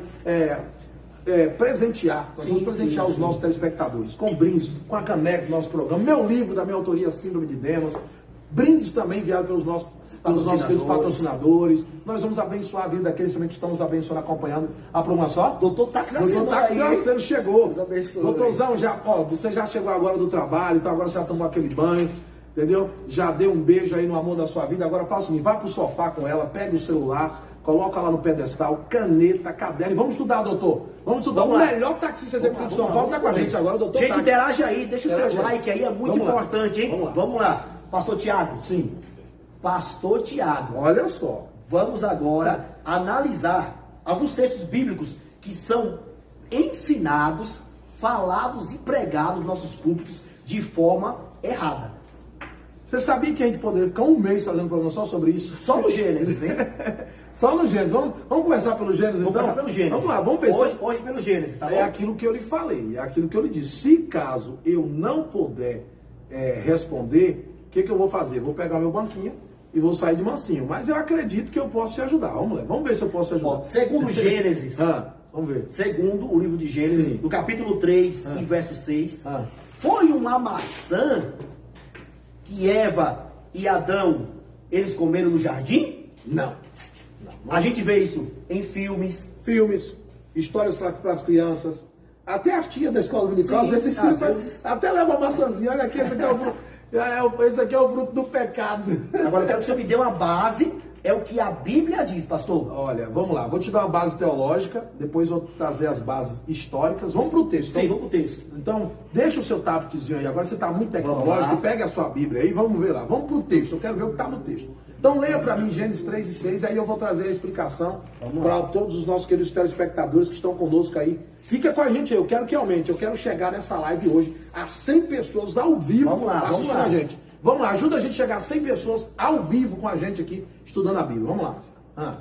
presentear, nós vamos presentear os nossos telespectadores com brindes, com a caneca do nosso programa, meu livro da minha autoria, Síndrome de Demas, brindes também enviados pelos nossos queridos patrocinadores. Nós vamos abençoar a vida daqueles também que estamos abençoando, acompanhando a promoção. Doutor Táxi Graceno chegou. Doutorzão, você já chegou agora do trabalho, então agora já tomou aquele banho, entendeu? Já deu um beijo aí no amor da sua vida. Agora faça o seguinte, vai pro sofá com ela, pega o celular, coloca lá no pedestal, caneta, caderno, e vamos estudar, doutor. Vamos estudar. O melhor taxista executivo de São Paulo está com a gente agora, doutor. Gente, interage aí, deixa o seu like aí, é muito importante, hein? Vamos lá. Pastor Tiago. Sim. Pastor Tiago. Olha só. Vamos agora analisar alguns textos bíblicos que são ensinados, falados e pregados nos nossos púlpitos de forma errada. Você sabia que a gente poderia ficar um mês fazendo programa só sobre isso? Só no Gênesis, hein? Só no Gênesis. Vamos começar pelo Gênesis, então? Vamos começar pelo Gênesis. Vamos lá, vamos pensar. Hoje pelo Gênesis, tá bom? É aquilo que eu lhe falei, é aquilo que eu lhe disse. Se caso eu não puder responder, o que eu vou fazer? Vou pegar meu banquinho e vou sair de mansinho. Mas eu acredito que eu posso te ajudar. Vamos lá, vamos ver se eu posso te ajudar. Segundo Gênesis. Vamos ver. Segundo o livro de Gênesis, Sim. no capítulo 3 e verso 6. Foi uma maçã que Eva e Adão, eles comeram no jardim? Não. A gente vê isso em filmes. Filmes, histórias para as crianças. Até a tia da escola dominical, às vezes até leva uma maçãzinha. Olha aqui, esse aqui é o fruto do pecado. Agora eu quero que o senhor me dê uma base, é o que a Bíblia diz, pastor. Olha, vamos lá, vou te dar uma base teológica, depois vou trazer as bases históricas. Vamos para o texto. Sim, vamos para o texto. Então, deixa o seu tabletzinho aí, agora você está muito tecnológico, pega a sua Bíblia aí, vamos ver lá. Vamos para o texto, eu quero ver o que está no texto. Então leia para mim Gênesis 3 e 6, aí eu vou trazer a explicação para todos os nossos queridos telespectadores que estão conosco aí. Fica com a gente aí, eu quero que aumente, eu quero chegar nessa live hoje a 100 pessoas ao vivo assistindo a gente. Vamos lá, ajuda a gente a chegar a 100 pessoas ao vivo com a gente aqui, estudando a Bíblia. Vamos lá.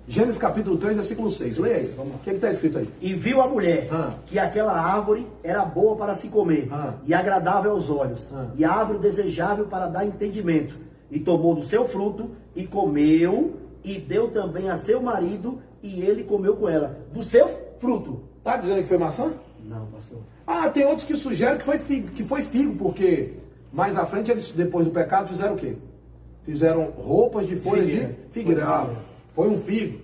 Gênesis capítulo 3, versículo 6. Leia aí. O que está escrito aí? E viu a mulher que aquela árvore era boa para se comer e agradável aos olhos, e árvore desejável para dar entendimento. E tomou do seu fruto e comeu, e deu também a seu marido, e ele comeu com ela. Do seu fruto. Tá dizendo que foi maçã? Não, pastor. Tem outros que sugerem que foi figo, porque mais à frente eles, depois do pecado, fizeram o quê? Fizeram roupas de folha de figueira. Foi um figo.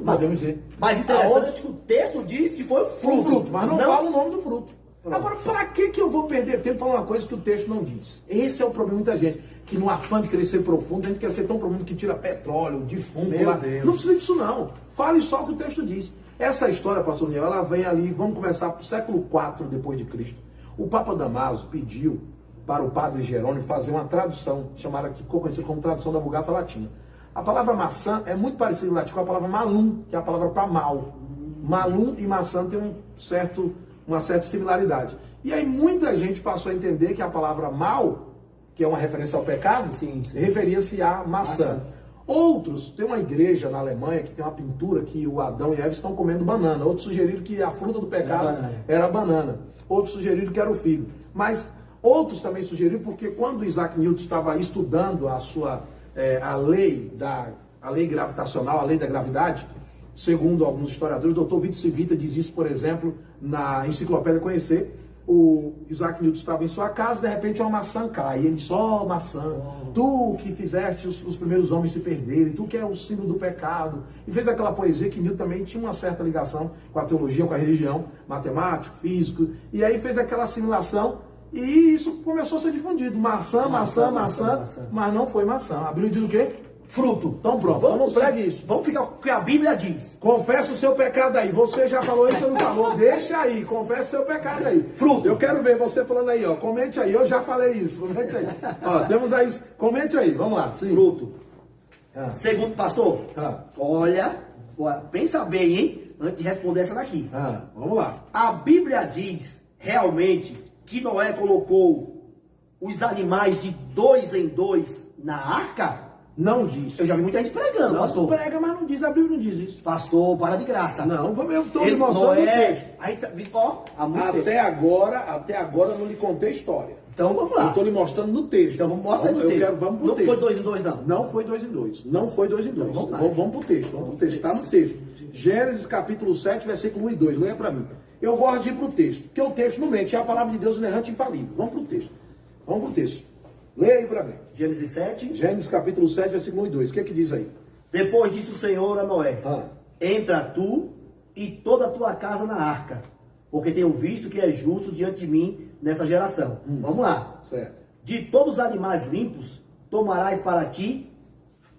Podemos dizer. Mas interessante que o texto diz que foi o fruto. Mas não fala o nome do fruto. Pronto. Agora, para que eu vou perder tempo falando uma coisa que o texto não diz? Esse é o problema de muita gente, que no afã de querer ser profundo, a gente quer ser tão profundo que tira petróleo, defunto lá. Não precisa disso não. Fale só o que o texto diz. Essa história, pastor Daniel, ela vem ali, vamos começar para o século IV depois de Cristo. O Papa Damaso pediu para o padre Jerônimo fazer uma tradução, chamada aqui, conhecida como tradução da Vulgata Latina. A palavra maçã é muito parecida em latim com a palavra malum, que é a palavra para mal. Malum e maçã tem uma certa similaridade. E aí muita gente passou a entender que a palavra mal, que é uma referência ao pecado, referia-se à maçã. Outros, tem uma igreja na Alemanha que tem uma pintura que o Adão e Eva estão comendo banana. Outros sugeriram que a fruta do pecado era a banana. Outros sugeriram que era o figo. Mas outros também sugeriram porque quando Isaac Newton estava estudando a lei gravitacional, a lei da gravidade, segundo alguns historiadores, o Dr. Vitor Civita diz isso, por exemplo, na Enciclopédia Conhecer. O Isaac Newton estava em sua casa, de repente uma maçã cai. E ele diz: maçã, tu que fizeste os primeiros homens se perderem, tu que é o símbolo do pecado. E fez aquela poesia que Newton também tinha uma certa ligação com a teologia, com a religião, matemático, físico. E aí fez aquela assimilação e isso começou a ser difundido. Maçã, mas não foi maçã. A Bíblia diz o quê? Fruto. Então pronto, vamos pregue isso. Vamos ficar com o que a Bíblia diz. Confessa o seu pecado aí. Você já falou isso ou não falou? Deixa aí, confessa o seu pecado aí. Fruto. Eu quero ver você falando aí, ó. Comente aí, eu já falei isso. Comente aí. Temos aí, comente aí, vamos lá. Sim. Fruto. Segundo, pastor, olha, pensa bem, hein? Antes de responder essa daqui. Vamos lá. A Bíblia diz realmente que Noé colocou os animais de 2 em 2 na arca? Não diz. Eu já vi muita gente pregando, pastor. Não prega, mas não diz. A Bíblia não diz isso. Pastor, para de graça. Não, eu estou lhe mostrando o texto. Até agora eu não lhe contei a história. Então vamos lá. Eu estou lhe mostrando no texto. Então vamos mostrar no texto. Vamos pro texto. Não foi 2 em 2, não? Não foi 2 em 2. Não foi 2 em 2. Então, vamos pro texto. Vamos pro texto. Está no texto. Gênesis capítulo 7, versículo 1 e 2. Leia para mim. Eu gosto de ir para o texto, porque o texto não mente, é a palavra de Deus inerrante e infalível. Vamos para o texto. Vamos para o texto. Leia aí para mim. Gênesis 7. Gênesis capítulo 7, versículo 1 e 2. O que é que diz aí? Depois disse o Senhor a Noé: entra tu e toda a tua casa na arca, porque tenho visto que é justo diante de mim nessa geração. Vamos lá. Certo. De todos os animais limpos, tomarás para ti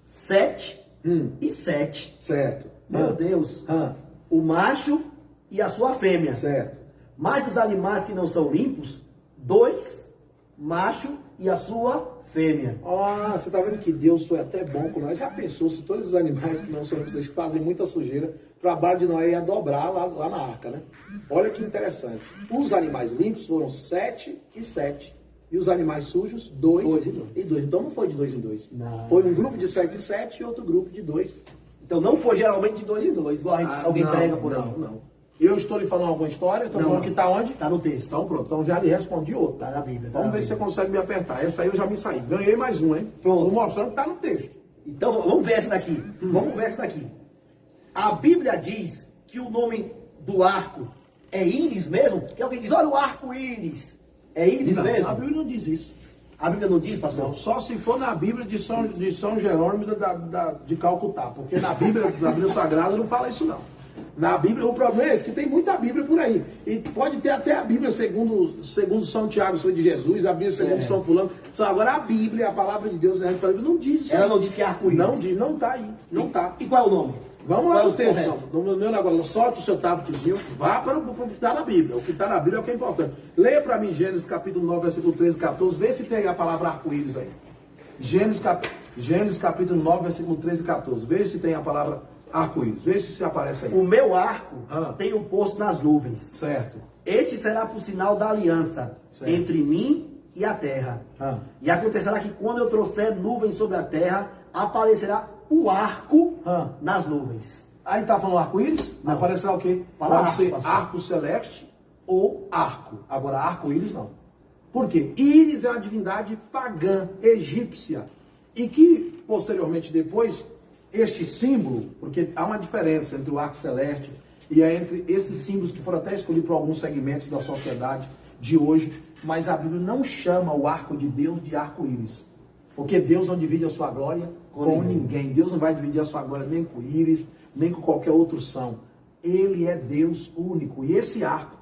7 e 7. Certo. Meu Deus. O macho e a sua fêmea. Certo. Mas dos animais que não são limpos, 2, macho e a sua fêmea. Ah, você está vendo que Deus foi até bom com nós. Já pensou se todos os animais que não são limpos, que fazem muita sujeira, o trabalho de Noé ia dobrar lá na arca, né? Olha que interessante. Os animais limpos foram 7 e 7. E os animais sujos, 2 e 2. Então não foi de 2 em 2. Foi um grupo de 7 e 7 e outro grupo de 2. Então não foi geralmente de 2 em 2, igual alguém prega por aí. Não. Eu estou lhe falando alguma história, estou falando que está onde? Está no texto. Então pronto, então já lhe respondi outra. Está na Bíblia. Vamos ver se você consegue me apertar. Essa aí eu já me saí. Ganhei mais um, hein? Estou mostrando que está no texto. Então vamos ver essa daqui. Vamos ver essa daqui. A Bíblia diz que o nome do arco é íris mesmo? Que alguém diz, olha o arco-íris. É íris mesmo? A Bíblia não diz isso. A Bíblia não diz, pastor? Não, só se for na Bíblia de São Jerônimo de Calcutá. Porque na Bíblia Sagrada não fala isso não. Na Bíblia, o problema é esse, que tem muita Bíblia por aí. E pode ter até a Bíblia segundo São Tiago, foi de Jesus, a Bíblia segundo São Fulano. Agora a Bíblia, a palavra de Deus, não diz isso. Ela não diz que é arco-íris. Não diz, não está aí. Não está. E qual é o nome? Vamos lá no texto, não. No meu negócio, solta o seu tabletzinho, vá para o que está na Bíblia. O que está na Bíblia é o que é importante. Leia para mim Gênesis capítulo 9, versículo 13 e 14. Vê se tem a palavra arco-íris aí. Gênesis capítulo 9, versículo 13 e 14. Vê se tem a palavra arco-íris. Vê se aparece aí. O meu arco tem um posto nas nuvens. Certo. Este será por sinal da aliança entre mim e a terra. E acontecerá que quando eu trouxer nuvens sobre a terra, aparecerá o arco nas nuvens. Aí está falando arco-íris? Aparecerá o quê? Pode ser arco celeste ou arco. Agora, arco-íris não. Por quê? Íris é uma divindade pagã, egípcia. E que, posteriormente, depois, este símbolo, porque há uma diferença entre o arco celeste e entre esses símbolos que foram até escolhidos por alguns segmentos da sociedade de hoje, mas a Bíblia não chama o arco de Deus de arco-íris. Porque Deus não divide a sua glória com ninguém. Deus não vai dividir a sua glória nem com íris, nem com qualquer outro são. Ele é Deus único. E esse arco,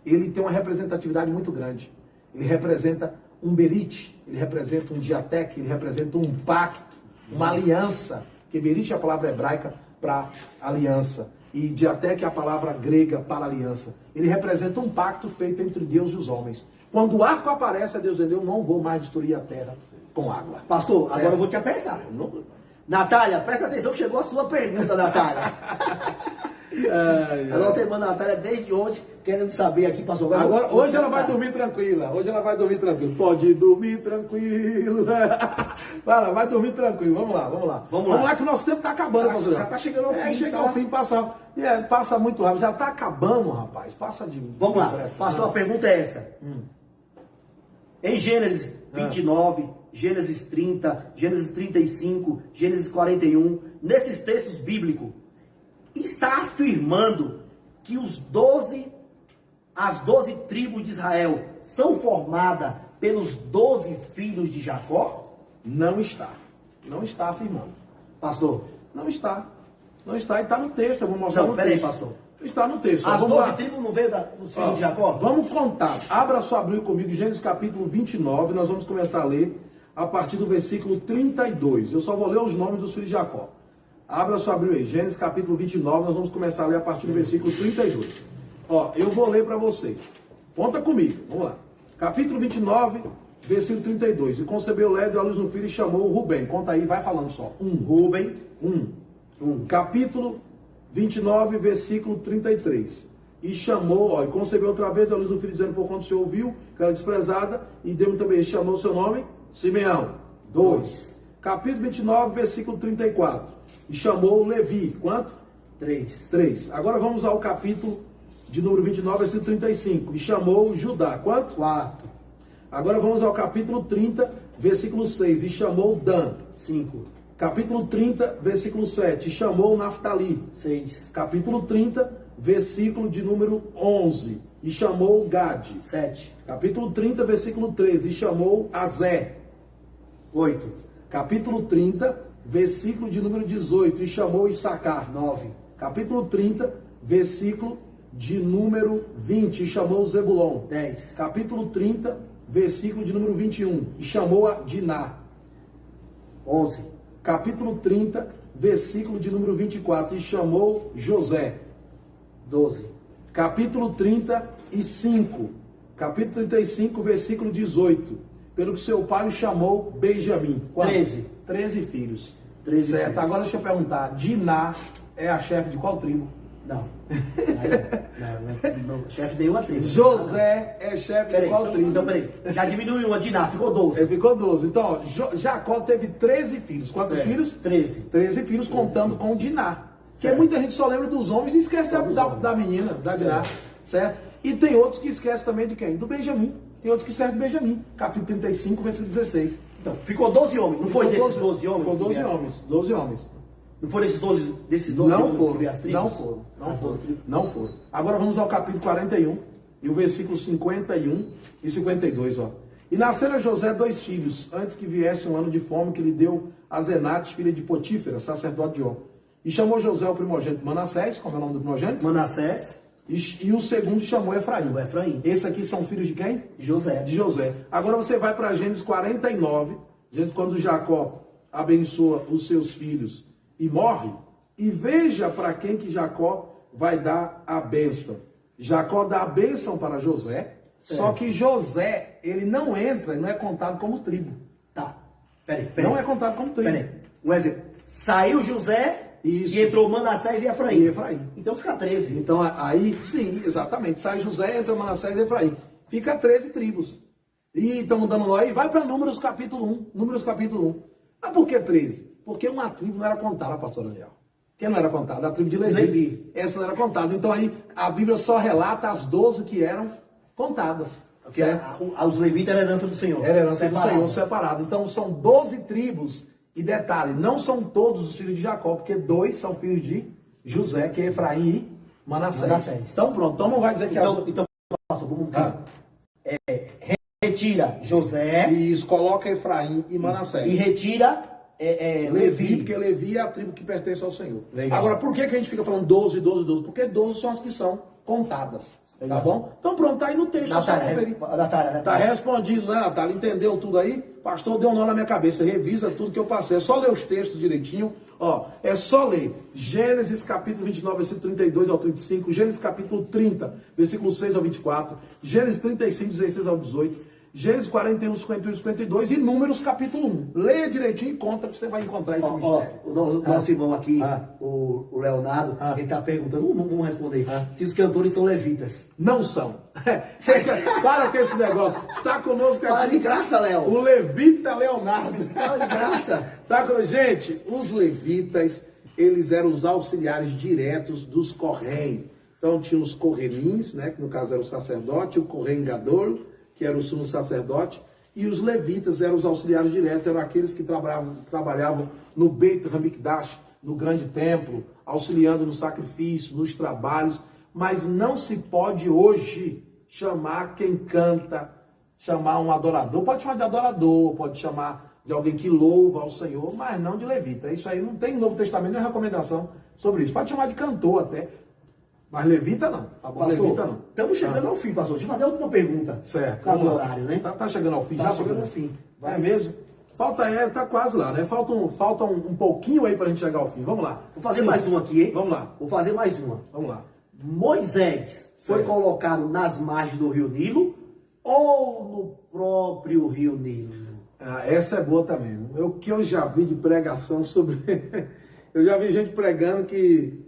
ele tem uma representatividade muito grande. Ele representa um berite, ele representa um diateque, ele representa um pacto, uma aliança. Que berite é a palavra hebraica para aliança. E diateque é a palavra grega para aliança. Ele representa um pacto feito entre Deus e os homens. Quando o arco aparece, a Deus dizendo, eu não vou mais destruir a terra com água. Pastor, agora eu vou te apertar. Natália, presta atenção que chegou a sua pergunta, Natália. A nossa irmã Natália, desde ontem, querendo saber aqui, pastor. Agora hoje ela vai dormir tranquila. Hoje ela vai dormir tranquila. Pode dormir tranquilo. Vai lá, vai dormir tranquilo. Vamos lá. Vamos lá que o nosso tempo está acabando, pastor. Já está chegando ao fim. Chega ao fim, passa muito rápido. Já está acabando, rapaz. Passa de... Vamos lá. Pastor, a pergunta é essa. Em Gênesis 29, Gênesis 30, Gênesis 35, Gênesis 41, nesses textos bíblicos, está afirmando que as 12 tribos de Israel são formadas pelos 12 filhos de Jacó? Não está. Não está afirmando. Pastor? Não está. Não está e está no texto. Eu vou mostrar no texto. Peraí, pastor. Está no texto. As 12 tribos não veio dos filhos de Jacó? Vamos contar. Abra sua Bíblia comigo, Gênesis capítulo 29. Nós vamos começar a ler a partir do versículo 32. Eu só vou ler os nomes dos filhos de Jacó. Abra sua Bíblia aí. Gênesis capítulo 29. Nós vamos começar a ler a partir do versículo 32. Eu vou ler para você. Conta comigo. Vamos lá. Capítulo 29, versículo 32. E concebeu Léa, deu à luz um filho e chamou Rubem. Conta aí, vai falando só. Rubem. Capítulo 29, versículo 33. E chamou, e concebeu outra vez, deu à luz um filho, dizendo, por quanto o Senhor ouviu, que era desprezada, e deu também, chamou o seu nome, Simeão. 2. Capítulo 29, versículo 34. E chamou Levi. Quanto? 3. Agora vamos ao capítulo de número 29, versículo 35. E chamou Judá. Quanto? 4. Agora vamos ao capítulo 30, versículo 6. E chamou Dan. 5. Capítulo 30, versículo 7. Chamou Naftali. 6. Capítulo 30, versículo de número 11. E chamou Gade. 7. Capítulo 30, versículo 13. E chamou Azé. 8. Capítulo 30, versículo de número 18. E chamou Issacar. 9. Capítulo 30, versículo de número 20. E chamou Zebulon. 10. Capítulo 30, versículo de número 21. E chamou a Diná. 11. Capítulo 30, versículo de número 24. E chamou José. 12. Capítulo 35. Capítulo 35, versículo 18. Pelo que seu pai o chamou Benjamim. 13. 13 filhos. 13 certo, filhos. agora deixa eu perguntar. Diná é a chefe de qual tribo? Não. Não. Chefe de nenhuma tribo. José é chefe de qual tribo? Então, peraí. Já diminuiu uma, Diná, ficou 12. Ele ficou 12. Então, ó, Jacó teve 13 filhos. Quantos Certo. filhos? 13. 13 filhos, contando com Diná. Que Certo. muita gente só lembra dos homens e esquece da menina, da Diná. Certo? E tem outros que esquecem também de quem? Do Benjamim. Tem outros que servem do Benjamim. Capítulo 35, versículo 16. Então, ficou 12 homens. Não foi desses 12 homens? Ficou 12 homens. 12 homens. Não foram desses 12 Não homens foram. que veio as tribos? Não foram. Não As 12 foram. tribos? Não foram. Agora vamos ao capítulo 41 e o versículo 51 e 52, ó. E nasceram a José 2 filhos, antes que viesse um ano de fome que lhe deu a Zenate, filha de Potífera, sacerdote de On. E chamou José o primogênito Manassés, como é o nome do primogênito? Manassés. E o segundo chamou Efraim. O Efraim. Esses aqui são filhos de quem? José. De José. Agora você vai para Gênesis 49, quando Jacó abençoa os seus filhos e morre, e veja para quem que Jacó vai dar a bênção. Jacó dá a bênção para José, certo. Só que José, ele não entra, ele não é contado como tribo. Tá. Peraí. Não é contado como tribo. Peraí. Um exemplo. Saiu José. Isso. E entrou Manassés e Efraim. E Efraim. Então fica 13. Então aí, sim, exatamente. Sai José, entra Manassés e Efraim. Fica 13 tribos. E estamos dando nó aí, vai para Números capítulo 1. Números capítulo 1. Mas por que 13? Porque uma tribo não era contada, pastor Daniel. Quem não era contada? A tribo de Levi. Essa não era contada. Então aí a Bíblia só relata as 12 que eram contadas. Porque os levitas eram herança do Senhor. Era herança do Senhor separado. Então são 12 tribos. E detalhe, não são todos os filhos de Jacó, porque 2 são filhos de José, que é Efraim e Manassés. Então pronto, então não vai dizer que Então, pastor, vamos retira José. Isso, coloca Efraim e Manassés. E retira Levi, porque Levi é a tribo que pertence ao Senhor. Legal. Agora, por que a gente fica falando 12, 12, 12? Porque 12 são as que são contadas. Legal. Tá bom? Então pronto, tá aí no texto. Natália, Tá respondido, né, Natália? Entendeu tudo aí? Pastor, deu um nó na minha cabeça. Revisa tudo que eu passei. É só ler os textos direitinho. Ó, é só ler. Gênesis capítulo 29, versículo 32 ao 35. Gênesis capítulo 30, versículo 6 ao 24. Gênesis 35, 16 ao 18. Gênesis 41, 51 e 52 e Números capítulo 1. Leia direitinho e conta que você vai encontrar esse mistério. O nosso irmão aqui, o Leonardo, ele está perguntando, vamos responder, se os cantores são levitas. Não são. Para com esse negócio. Está conosco aqui. Fala de graça, Léo. O levita Leonardo. Fala de graça. Tá com... Gente, os levitas, eles eram os auxiliares diretos dos Corém. Então tinha os Correnins, né, que no caso era o sacerdote, o Corém Gadol, que era o sumo sacerdote, e os levitas eram os auxiliares diretos, eram aqueles que trabalhavam no Beit Hamikdash, no grande templo, auxiliando no sacrifício, nos trabalhos, mas não se pode hoje chamar quem canta, chamar um adorador, pode chamar de adorador, pode chamar de alguém que louva ao Senhor, mas não de levita. Isso aí não tem no Novo Testamento nenhuma recomendação sobre isso. Pode chamar de cantor até, mas levita não, tá bom? Pastor, Levita não. Estamos chegando ao fim, pastor. Deixa eu fazer a última pergunta. Certo. Tá no horário, né? Tá chegando ao fim? Tá chegando ao fim. É mesmo? Tá quase lá, né? Falta um pouquinho aí pra gente chegar ao fim. Vamos lá. Vou fazer mais uma aqui, hein? Vamos lá. Vou fazer mais uma. Vamos lá. Moisés foi colocado nas margens do rio Nilo ou no próprio rio Nilo? Essa é boa também. O que eu já vi de pregação sobre... eu já vi gente pregando que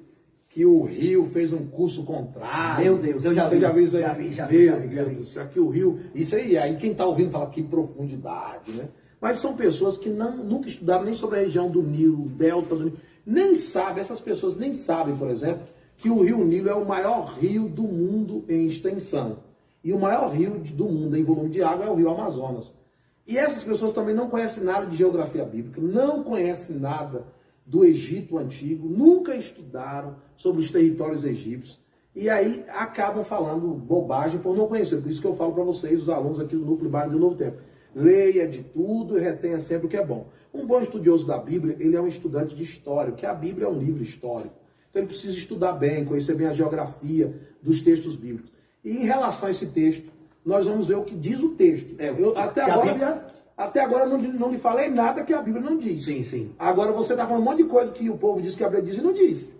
o rio fez um curso contrário. Meu Deus, eu já vi. Você já viu isso aí? Já Meu vi. Deus do céu, que o rio... Isso aí quem está ouvindo fala que profundidade, né? Mas são pessoas que nunca estudaram nem sobre a região do Nilo, o delta do Nilo. Nem sabem, essas pessoas nem sabem, por exemplo, que o rio Nilo é o maior rio do mundo em extensão. E o maior rio do mundo em volume de água é o rio Amazonas. E essas pessoas também não conhecem nada de geografia bíblica, não conhecem nada do Egito Antigo, nunca estudaram sobre os territórios egípcios. E aí acabam falando bobagem por não conhecer. Por isso que eu falo para vocês, os alunos aqui do Núcleo Bairro do Novo Tempo. Leia de tudo e retenha sempre o que é bom. Um bom estudioso da Bíblia, ele é um estudante de história, porque a Bíblia é um livro histórico. Então ele precisa estudar bem, conhecer bem a geografia dos textos bíblicos. E em relação a esse texto, nós vamos ver o que diz o texto. Até agora não lhe falei nada que a Bíblia não diz. Sim, sim. Agora você está falando um monte de coisa que o povo diz que a Bíblia diz e não diz.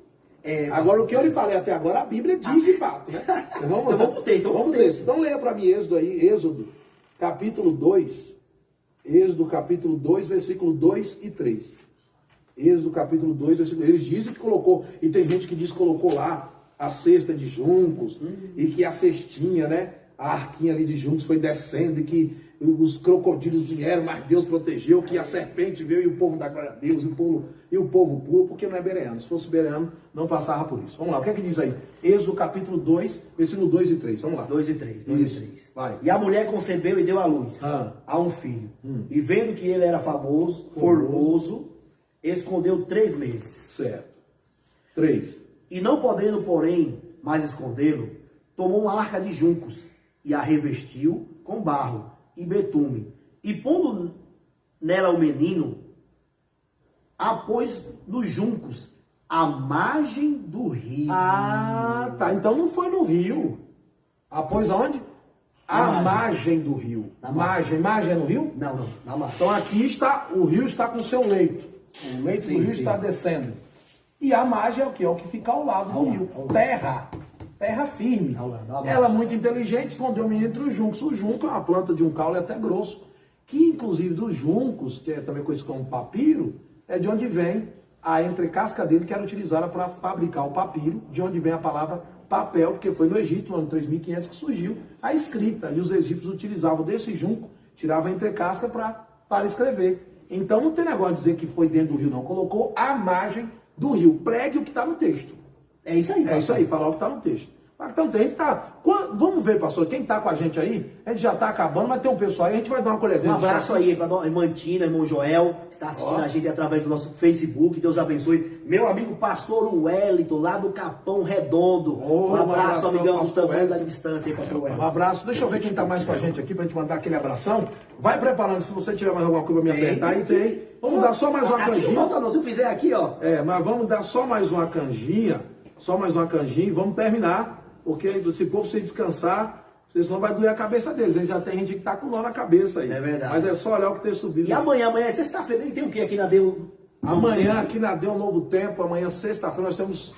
Agora o que eu lhe falei até agora, a Bíblia diz de fato. Né? Então vamos pro texto. Vamos pro texto. Então leia para mim Êxodo, capítulo 2. Êxodo, capítulo 2, versículo 2 e 3. Êxodo, capítulo 2, versículo 3. Eles dizem que colocou, e tem gente que diz que colocou lá a cesta de juncos, e que a cestinha, né? A arquinha ali de juncos foi descendo, e que os crocodilos vieram, mas Deus protegeu, que a serpente veio e o povo dá glória a Deus, e o povo pula, porque não é bereano. Se fosse bereano, não passava por isso. Vamos lá, o que é que diz aí? Êxodo capítulo 2, versículo 2 e 3. Vamos lá. 2 e 3. 2 e 3. Vai. E a mulher concebeu e deu à luz a um filho. E vendo que ele era formoso, escondeu 3 meses. Certo. 3. E não podendo, porém, mais escondê-lo, tomou uma arca de juncos e a revestiu com barro e betume. E pondo nela o menino, a pôs nos juncos, à margem do rio. Ah, tá. Então não foi no rio. A pôs aonde? À margem do rio. Margem é no rio? Não, na margem. Então aqui está, o rio está com o seu leito. O leito do rio está descendo. E a margem é o que? É o que fica ao lado do rio. Terra firme. Ela, muito inteligente, escondeu o menino entre os juncos. O junco é uma planta de um caule até grosso, que inclusive dos juncos, que é também conhecido como papiro, é de onde vem a entrecasca dele, que era utilizada para fabricar o papiro, de onde vem a palavra papel, porque foi no Egito, no ano 3500, que surgiu a escrita. E os egípcios utilizavam desse junco, tiravam a entrecasca para escrever. Então não tem negócio de dizer que foi dentro do rio, não. Colocou a margem do rio. Pregue o que está no texto. É isso aí. É isso aí, falar o que está no texto. Então tem que estar. Vamos ver, pastor, quem está com a gente aí? A gente já está acabando, mas tem um pessoal aí, a gente vai dar uma colherzinha. Um abraço aí para a irmã Tina, irmão Joel, que está assistindo a gente através do nosso Facebook. Deus abençoe. Meu amigo pastor Wellington, lá do Capão Redondo. Um abraço, amigão, do tamanho da distância aí, pastor Wellington. Um abraço. Deixa eu ver quem está mais com a gente aqui, para a gente mandar aquele abração. Vai preparando, se você tiver mais alguma coisa para me apertar, aí tem. Vamos dar só mais uma canjinha. Não falta não, se eu fizer aqui, ó. Mas vamos dar só mais uma canjinha. E vamos terminar. Porque se for você descansar, senão vai doer a cabeça deles. Já tem gente que tá com nó na cabeça aí. É verdade. Mas é só olhar o que tem subido. E amanhã é sexta-feira, tem o que aqui na Deu? Amanhã aqui na Deu Novo Tempo, amanhã sexta-feira, nós temos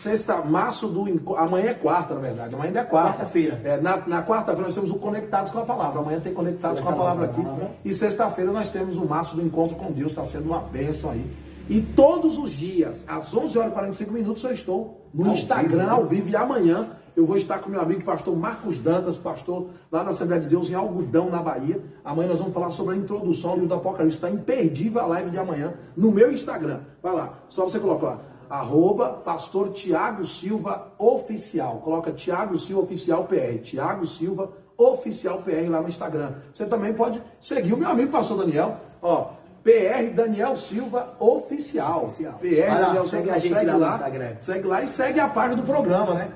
março do... Amanhã é quarta, na verdade. Amanhã ainda é quarta. Quarta-feira. Na quarta-feira nós temos o Conectados com a Palavra. Amanhã tem Conectados com a Palavra aqui. E sexta-feira nós temos o março do Encontro com Deus. Está sendo uma bênção aí. E todos os dias, às 11h45, eu estou no Instagram ao vivo. E amanhã eu vou estar com meu amigo pastor Marcos Dantas, pastor lá na Assembleia de Deus em Algodão, na Bahia. Amanhã nós vamos falar sobre a introdução ao livro do Apocalipse. Está imperdível a live de amanhã no meu Instagram. Vai lá, só você colocar lá, @pastor Tiago Silva Oficial. Coloca Tiago Silva Oficial PR. Tiago Silva Oficial PR lá no Instagram. Você também pode seguir o meu amigo pastor Daniel, PR Daniel Silva Oficial. PR Daniel Silva, segue lá e segue a página do programa, né?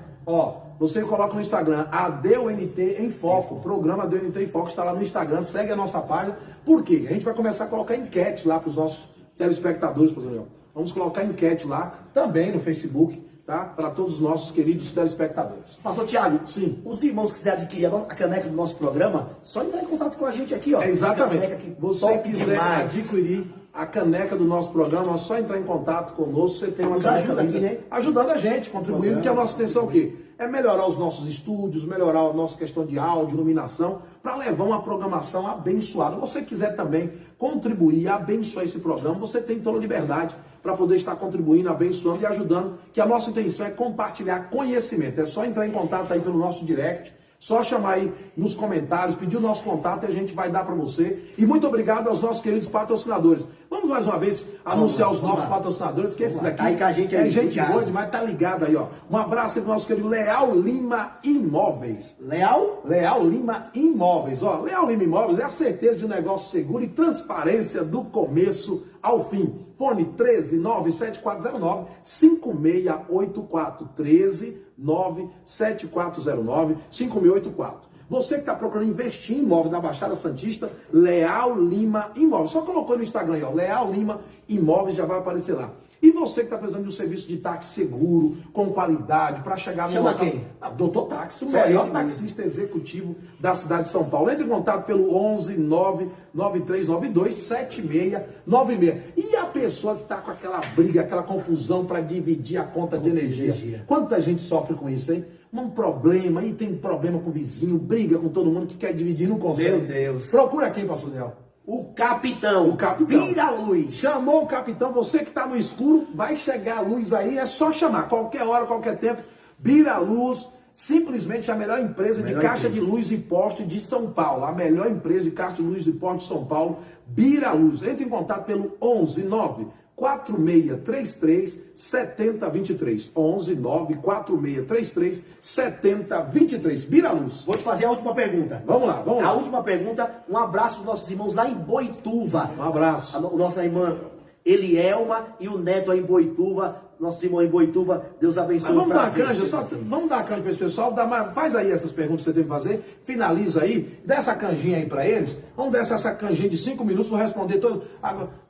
Você coloca no Instagram ADUNT em Foco, programa ADUNT em Foco, está lá no Instagram, segue a nossa página. Por quê? A gente vai começar a colocar enquete lá para os nossos telespectadores, pastor Daniel. Vamos colocar enquete lá, também no Facebook, tá? Para todos os nossos queridos telespectadores. Pastor Tiago, sim. Os irmãos que quiserem adquirir a caneca do nosso programa, só entrar em contato com a gente aqui, ó. Exatamente. Você quiser adquirir a caneca do nosso programa, é só entrar em contato conosco, você tem uma caneca aqui, né? Ajudando a gente, contribuindo, porque a nossa intenção é o quê? É melhorar os nossos estúdios, melhorar a nossa questão de áudio, iluminação, para levar uma programação abençoada. Você quiser também contribuir, abençoar esse programa, você tem toda a liberdade para poder estar contribuindo, abençoando e ajudando, que a nossa intenção é compartilhar conhecimento. É só entrar em contato aí pelo nosso direct, só chamar aí nos comentários, pedir o nosso contato e a gente vai dar para você. E muito obrigado aos nossos queridos patrocinadores. Vamos vamos mais uma vez anunciar os nossos patrocinadores, que esses aqui tá aí com a gente aí, é gente obrigado. boa demais, tá ligado aí, ó. Um abraço aí pro nosso querido Leal Lima Imóveis. Leal? Leal Lima Imóveis, ó. Leal Lima Imóveis é a certeza de um negócio seguro e transparência do começo ao fim. Fone 13 97409 5684. 13 97409 5684. Você que está procurando investir em imóvel na Baixada Santista, Leal Lima Imóveis. Só colocou no Instagram aí, ó, Leal Lima Imóveis, já vai aparecer lá. E você que está precisando de um serviço de táxi seguro, com qualidade, para chegar no Chama local... quem? Doutor Táxi, o Sério? melhor taxista executivo da cidade de São Paulo. Entre em contato pelo 11 99392 7696. E a pessoa que está com aquela briga, aquela confusão para dividir a conta de energia? Quanta gente sofre com isso, hein? Um problema, e tem problema com o vizinho, briga com todo mundo que quer dividir, não consegue. Meu Deus. Procura quem, pastor Daniel? O capitão. O capitão. Pira a luz. Chamou o capitão, você que está no escuro, vai chegar a luz aí, é só chamar, qualquer hora, qualquer tempo, Bira Luz, simplesmente a melhor empresa de caixa de luz e poste de São Paulo, a melhor empresa de caixa de luz e poste de São Paulo, Bira Luz. Entre em contato pelo 11 9 4633 7023. 11 9 4633 7023. Bira Luz. Vou te fazer a última pergunta. Vamos lá, vamos lá. A última pergunta, um abraço dos nossos irmãos lá em Boituva. Um abraço. A nossa irmã Elielma e o neto aí em Boituva. Nosso irmão em Boituva, Deus abençoe. Mas vamos pra dar a canja, vamos dar a canja para esse pessoal, faz aí essas perguntas que você tem que fazer, finaliza aí, dá essa canjinha aí para eles, vamos dar essa canjinha de 5 minutos, vou responder todo,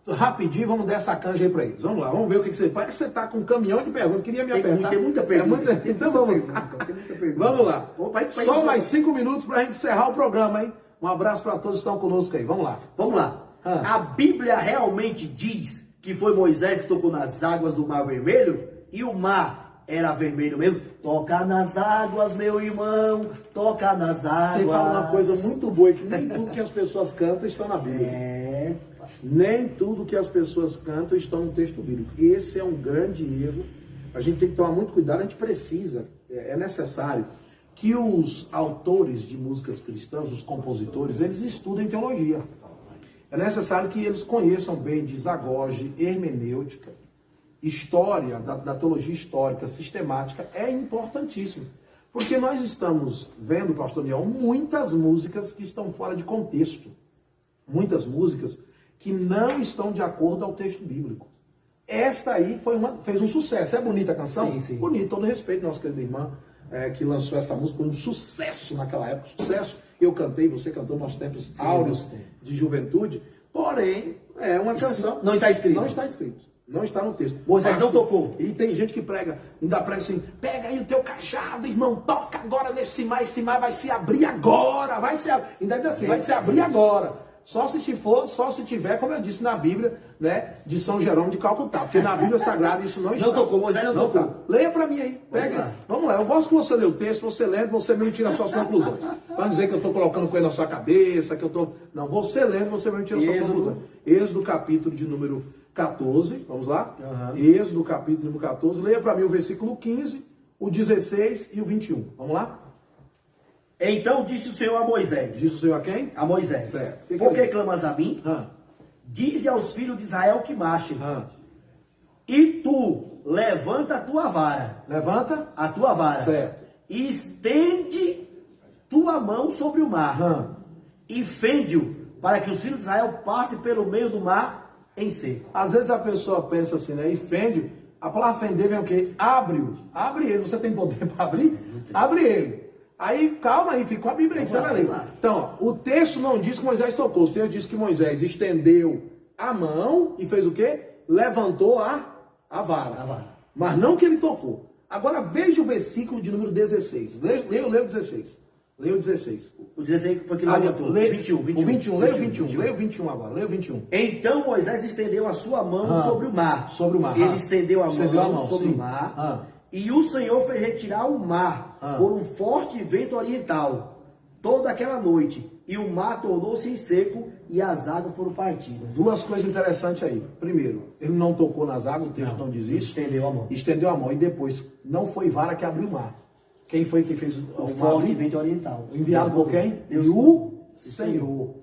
rapidinho, vamos dar essa canja aí para eles. Vamos lá, vamos ver o que você... Parece que você está com um caminhão de perguntas, queria me apertar. Tem muita pergunta. Então vamos lá. Vamos lá. Só mais 5 minutos para a gente encerrar o programa, hein? Um abraço para todos que estão conosco aí, vamos lá. Vamos lá. A Bíblia realmente diz que foi Moisés que tocou nas águas do Mar Vermelho e o mar era vermelho mesmo? Toca nas águas, meu irmão, toca nas águas. Você fala uma coisa muito boa, que nem tudo que as pessoas cantam está na Bíblia. Nem tudo que as pessoas cantam está no texto bíblico. Esse é um grande erro. A gente tem que tomar muito cuidado, a gente precisa, é necessário que os autores de músicas cristãs, os compositores, eles estudem teologia. É necessário que eles conheçam bem de zagoge, hermenêutica, história, da teologia histórica, sistemática, é importantíssimo. Porque nós estamos vendo, pastor Daniel, muitas músicas que estão fora de contexto. Muitas músicas que não estão de acordo ao texto bíblico. Esta aí fez um sucesso. É bonita a canção? Sim, sim. Bonita, todo respeito, nossa querida irmã que lançou essa música, foi um sucesso naquela época, sucesso. Eu cantei, você cantou nos tempos áureos de juventude, porém, é uma canção... Não está escrito. Não está escrito. Não está no texto. Moisés não tocou. E tem gente que prega, ainda prega assim, pega aí o teu cajado, irmão, toca agora nesse mar, esse mar vai se abrir agora, ainda diz assim, vai se abrir agora. Só se tiver, como eu disse na Bíblia, né, de São Jerônimo de Calcutá, porque na Bíblia Sagrada isso não está. Não tocou, Moisés não tocou. Tá. Leia para mim aí, pega. Vamos lá, eu gosto que você lê o texto, você lendo, você mesmo tira as suas conclusões. Para dizer que eu estou colocando coisa na sua cabeça, que eu estou... Não, você lendo, você mesmo tira as suas conclusões. Êxodo capítulo de número 14, vamos lá? Êxodo capítulo número 14, leia para mim o versículo 15, o 16 e o 21. Vamos lá? Então disse o Senhor a Moisés. Disse o Senhor a quem? A Moisés. Certo. Por que clamas a mim? Dize aos filhos de Israel que marchem. E tu, levanta a tua vara. Levanta a tua vara. Certo. E estende tua mão sobre o mar. E fende-o, para que os filhos de Israel passem pelo meio do mar em seco. Às vezes a pessoa pensa assim, né? E fende. A palavra fender vem o quê? Abre-o. Abre ele. Você tem poder para abrir? Abre ele. Aí, calma aí, ficou a Bíblia aí que você vai ler. Então, ó, o texto não diz que Moisés tocou. O texto diz que Moisés estendeu a mão e fez o quê? Levantou a vara. Mas não que ele tocou. Agora, veja o versículo de número 16. Leia o 16. Leia o 16. O 16 foi que ele levantou. 21. O 21. Leia o 21. Leia o 21 agora. Leia o 21. Então Moisés estendeu a sua mão sobre o mar. Sobre o mar. Ele estendeu a mão sobre o mar. E o Senhor fez retirar o mar por um forte vento oriental toda aquela noite. E o mar tornou-se em seco e as águas foram partidas. Duas coisas interessantes aí. Primeiro, ele não tocou nas águas, o texto não diz isso. Estendeu a mão. Estendeu a mão. E depois, não foi vara que abriu o mar. Quem foi que fez o forte vento oriental? Enviado por quem? Deus. E o Senhor.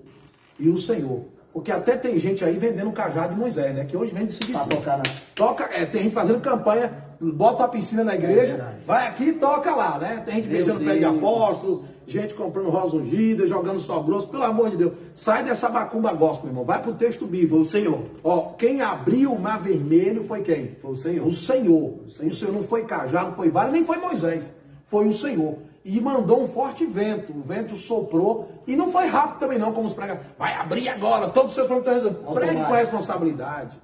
E o Senhor. Porque até tem gente aí vendendo o cajado de Moisés, né? Que hoje vende esse Pra tocar na... tem gente fazendo campanha, bota uma piscina na igreja, vai aqui e toca lá, né? Tem gente beijando pé de apóstolo, gente comprando rosa ungida, jogando sal grosso, pelo amor de Deus. Sai dessa macumba gospel, irmão. Vai pro texto bíblico. Foi o Senhor. Ó, quem abriu o mar vermelho foi quem? Foi o Senhor. O Senhor. O Senhor não foi cajado, não foi vara, nem foi Moisés. Foi o Senhor. E mandou um forte vento. O vento soprou. E não foi rápido também não, como os pregadores. Vai abrir agora, todos os seus problemas estão resolvidos. Pregue com responsabilidade.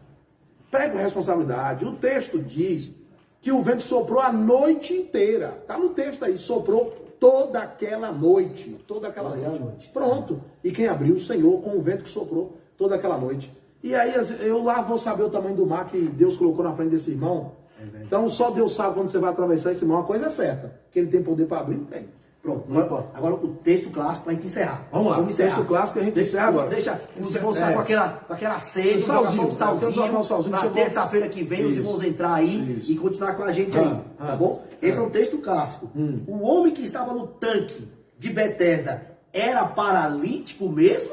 Pregue com responsabilidade. O texto diz que o vento soprou a noite inteira. Está no texto aí. Soprou toda aquela noite. Toda aquela noite. Pronto. E quem abriu? O Senhor, com o vento que soprou toda aquela noite. E aí eu lá vou saber o tamanho do mar que Deus colocou na frente desse irmão. Então só Deus sabe quando você vai atravessar esse mar. Uma coisa é certa. Que ele tem poder para abrir, não tem. Pronto. Agora o texto clássico para a gente encerrar. Vamos lá. O texto clássico a gente encerra agora. Deixa os irmãos com aquela sede, um salzinho. Na terça-feira que vem os irmãos entrar aí e continuar com a gente aí. Tá bom? Esse é um texto clássico. O homem que estava no tanque de Betesda era paralítico mesmo?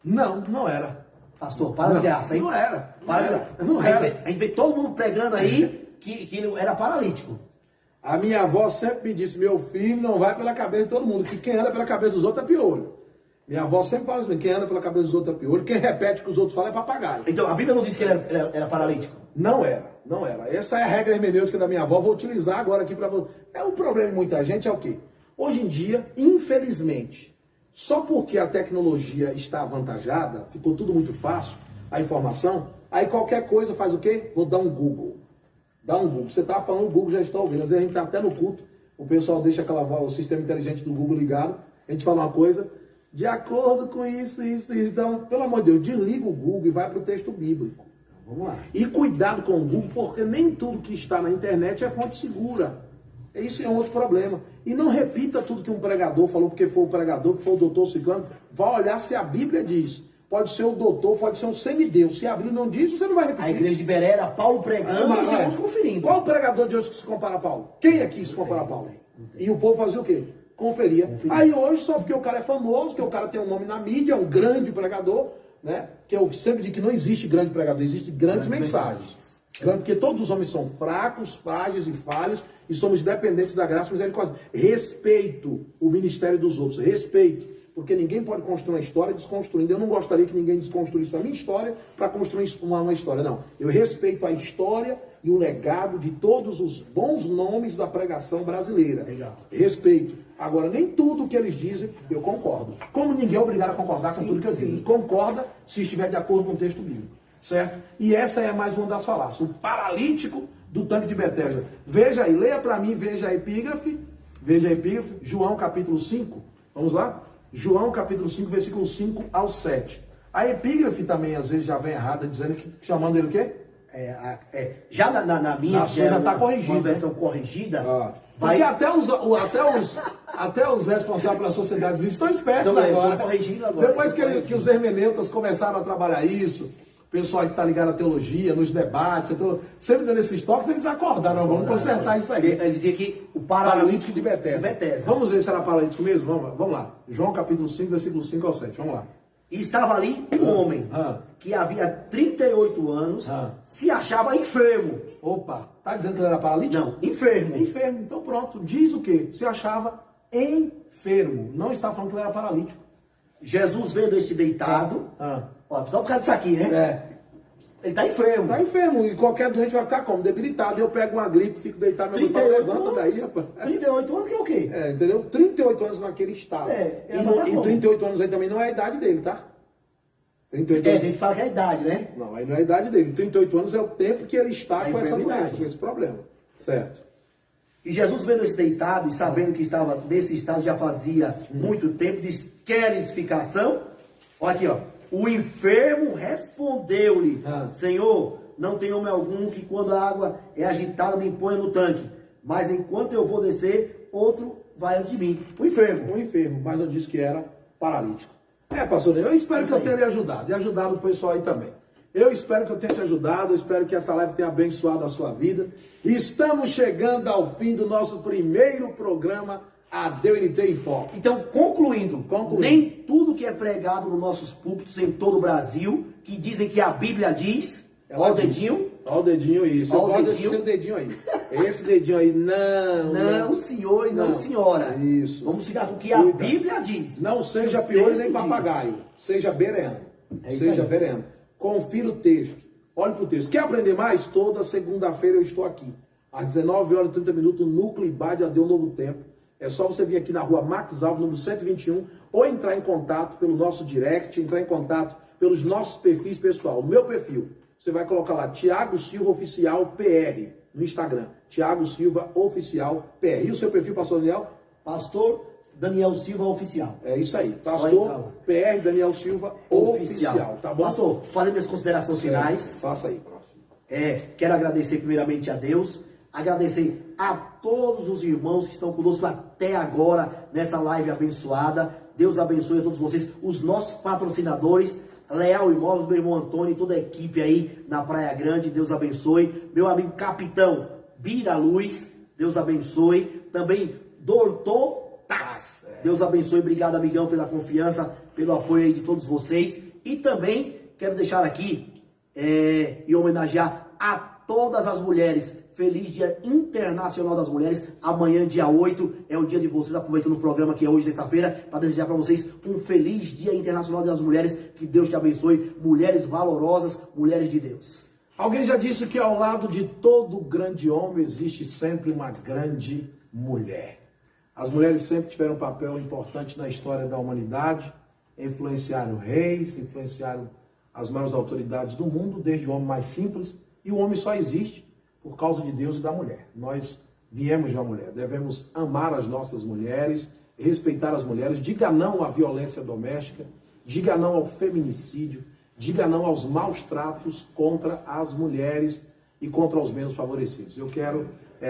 Não, não era. Pastor, para de graça, hein? Não era. Não era. A gente vê todo mundo pregando aí que ele era paralítico. A minha avó sempre me disse, meu filho não vai pela cabeça de todo mundo, que quem anda pela cabeça dos outros é piolho. Minha avó sempre fala assim, quem anda pela cabeça dos outros é piolho, quem repete o que os outros falam é papagaio. Então, a Bíblia não diz que ele era paralítico? Não era, não era. Essa é a regra hermenêutica da minha avó, vou utilizar agora aqui para você. O problema de muita gente é o quê? Hoje em dia, infelizmente, só porque a tecnologia está avantajada, ficou tudo muito fácil, a informação, aí qualquer coisa faz o quê? Vou dar um Google. Dá um Google. Você estava falando, o Google já está ouvindo. Às vezes a gente está até no culto, o pessoal deixa o sistema inteligente do Google ligado, a gente fala uma coisa, de acordo com isso. Então, pelo amor de Deus, desliga o Google e vai para o texto bíblico. Então, vamos lá. E cuidado com o Google, porque nem tudo que está na internet é fonte segura. Isso é um outro problema. E não repita tudo que um pregador falou, porque foi o pregador, porque foi o doutor ciclano. Vá olhar se a Bíblia diz. Pode ser o doutor, pode ser um semideus. Se a Bíblia não diz, você não vai repetir. A igreja de Beré era Paulo pregando e os irmãos conferindo. Qual o pregador de hoje que se compara a Paulo? Quem aqui se compara a Paulo? E o povo fazia o quê? Conferia. Aí hoje, só porque o cara é famoso, que o cara tem um nome na mídia, é um grande pregador, né? Que eu sempre digo que não existe grande pregador, existe grandes mensagens. Porque todos os homens são fracos, frágeis e falhos, e somos dependentes da graça e misericórdia. Respeito o ministério dos outros, respeito. Porque ninguém pode construir uma história desconstruindo. Eu não gostaria que ninguém desconstruísse a minha história para construir uma história. Não. Eu respeito a história e o legado de todos os bons nomes da pregação brasileira. Legal. Respeito. Agora, nem tudo que eles dizem eu concordo. Como ninguém é obrigado a concordar com tudo que eles dizem. Concorda se estiver de acordo com o texto bíblico. Certo? E essa é mais uma das falácias. O paralítico do tanque de Betesda. Veja aí, leia para mim, veja a epígrafe. Veja a epígrafe. João capítulo 5. Vamos lá? João capítulo 5, versículo 5 ao 7. A epígrafe também às vezes já vem errada, dizendo que, chamando ele o quê? Já na minha já está corrigida. Uma versão corrigida. Porque até os responsáveis pela sociedade estão espertos agora. Depois que os hermeneutas começaram a trabalhar isso, o pessoal que está ligado à teologia, nos debates, sempre dando esses toques, eles acordaram. Vamos consertar isso aí. Ele dizia que o paralítico de Betesda. Vamos ver se era paralítico mesmo? Vamos lá. João capítulo 5, versículo 5 ao 7. Vamos lá. E estava ali um homem que havia 38 anos, se achava enfermo. Opa, tá dizendo que ele era paralítico? Não, enfermo. Enfermo. Então pronto. Diz o quê? Se achava enfermo. Não está falando que ele era paralítico. Jesus vendo este deitado, ó, só por causa disso aqui, né? Ele está enfermo. Está enfermo. E qualquer doente vai ficar como? Debilitado. Eu pego uma gripe, fico deitado, meu pai levanta daí, rapaz. 38 anos que é o quê? Entendeu? 38 anos naquele estado. E 38 anos aí também não é a idade dele, tá? 38 anos. A gente fala que é a idade, né? Não, aí não é a idade dele. 38 anos é o tempo que ele está com essa doença, com esse problema. Certo. E Jesus vendo esse deitado e sabendo que estava nesse estado já fazia muito tempo, disse, queres ficação? Olha aqui, ó. O enfermo respondeu-lhe, Senhor, não tem homem algum que quando a água é agitada me ponha no tanque, mas enquanto eu vou descer, outro vai antes de mim. O enfermo. O enfermo, mas eu disse que era paralítico. Pastor, eu espero que eu tenha lhe ajudado, e ajudado o pessoal aí também. Eu espero que eu tenha te ajudado, eu espero que essa live tenha abençoado a sua vida. E estamos chegando ao fim do nosso primeiro programa ADUNT em Foco. Então, concluindo, nem tudo que é pregado nos nossos púlpitos em todo o Brasil, que dizem que a Bíblia diz, olha o dedinho. Olha o dedinho, isso. Eu gosto desse seu dedinho aí. Esse dedinho aí, não, senhor e não, senhora. Isso. Vamos ficar com o que a Bíblia diz. Não seja pior nem papagaio. Seja bereano. Seja bereano. Confira o texto. Olhe para o texto. Quer aprender mais? Toda segunda-feira eu estou aqui. Às 19h30, o Núcleo IBAD Adeu Novo Tempo. É só você vir aqui na rua Max Alves, número 121, ou entrar em contato pelo nosso direct, entrar em contato pelos nossos perfis pessoal. No meu perfil, você vai colocar lá Thiago Silva Oficial PR no Instagram. Thiago Silva Oficial PR. E o seu perfil, pastor Daniel? Pastor Daniel Silva Oficial. É isso aí. Pastor PR Daniel Silva Oficial. Tá bom? Pastor, falei minhas considerações finais. Faça aí, próximo. Quero agradecer primeiramente a Deus, agradecer a todos os irmãos que estão conosco até agora nessa live abençoada. Deus abençoe a todos vocês, os nossos patrocinadores, Leal Imóveis, meu irmão Antônio e toda a equipe aí na Praia Grande, Deus abençoe. Meu amigo Capitão Bira Luz, Deus abençoe. Também Doutor Tax, Deus abençoe. Obrigado, amigão, pela confiança, pelo apoio aí de todos vocês. E também quero deixar aqui e homenagear a todas as mulheres. Feliz Dia Internacional das Mulheres. Amanhã, dia 8, é o dia de vocês, aproveitando o programa que é hoje, terça-feira, para desejar para vocês um feliz Dia Internacional das Mulheres. Que Deus te abençoe. Mulheres valorosas, mulheres de Deus. Alguém já disse que ao lado de todo grande homem existe sempre uma grande mulher. As mulheres sempre tiveram um papel importante na história da humanidade, influenciaram reis, influenciaram as maiores autoridades do mundo, desde o homem mais simples, e o homem só existe por causa de Deus e da mulher. Nós viemos de uma mulher, devemos amar as nossas mulheres, respeitar as mulheres, diga não à violência doméstica, diga não ao feminicídio, diga não aos maus tratos contra as mulheres e contra os menos favorecidos. Eu quero,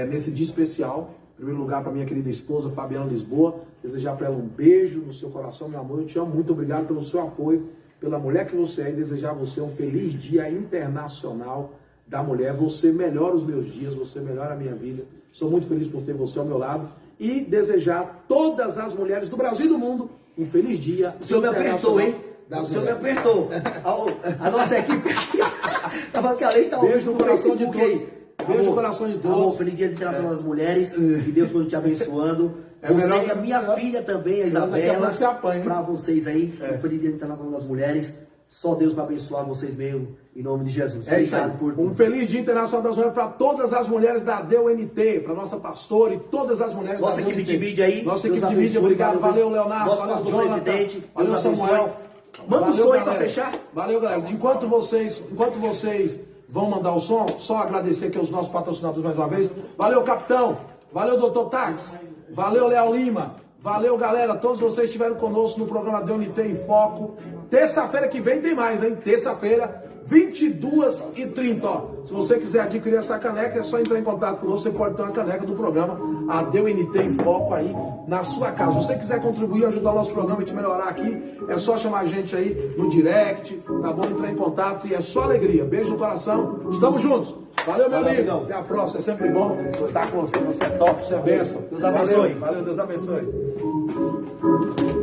nesse dia especial, em primeiro lugar para minha querida esposa Fabiana Lisboa, desejar para ela um beijo no seu coração, meu amor, eu te amo, muito obrigado pelo seu apoio, pela mulher que você é, e desejar a você um feliz Dia Internacional da Mulher. Você melhora os meus dias, você melhora a minha vida. Sou muito feliz por ter você ao meu lado e desejar a todas as mulheres do Brasil e do mundo um feliz Dia. O senhor me apertou, hein? O senhor me apertou. A nossa equipe aqui tá falando que a lei está... Beijo no coração de todos. Beijo no coração de todos. Feliz Dia Internacional das Mulheres. Que Deus continue te abençoando. Você e a minha filha também, a Isabela. Para vocês aí, um feliz Dia Internacional das Mulheres. Só Deus vai abençoar vocês mesmo, em nome de Jesus. É isso aí. Um feliz Dia Internacional das Mulheres para todas as mulheres da ADUNT, para nossa pastora e todas as mulheres da ADUNT. Nossa equipe de mídia aí. Nossa equipe de mídia, obrigado. Valeu, Leonardo. Valeu, Jonathan. Valeu, Samuel. Manda um som aí para fechar. Valeu, galera. Enquanto vocês vão mandar o som, só agradecer aqui aos nossos patrocinadores mais uma vez. Valeu, Capitão. Valeu, Doutor Tax. Valeu, Leal Lima. Valeu, galera. Todos vocês estiveram conosco no programa ADUNT em Foco. Terça-feira que vem tem mais, hein? Terça-feira, 22h30. Ó. Se você quiser adquirir essa caneca, é só entrar em contato conosco. Você pode ter uma caneca do programa ADUNT em Foco aí na sua casa. Se você quiser contribuir, ajudar o nosso programa e te melhorar aqui, é só chamar a gente aí no direct, tá bom? Entrar em contato e é só alegria. Beijo no coração. Estamos juntos. Valeu, meu amigo. Até a próxima. É sempre bom estar com você. Você é top, você é bênção. Deus abençoe. Valeu, Deus abençoe.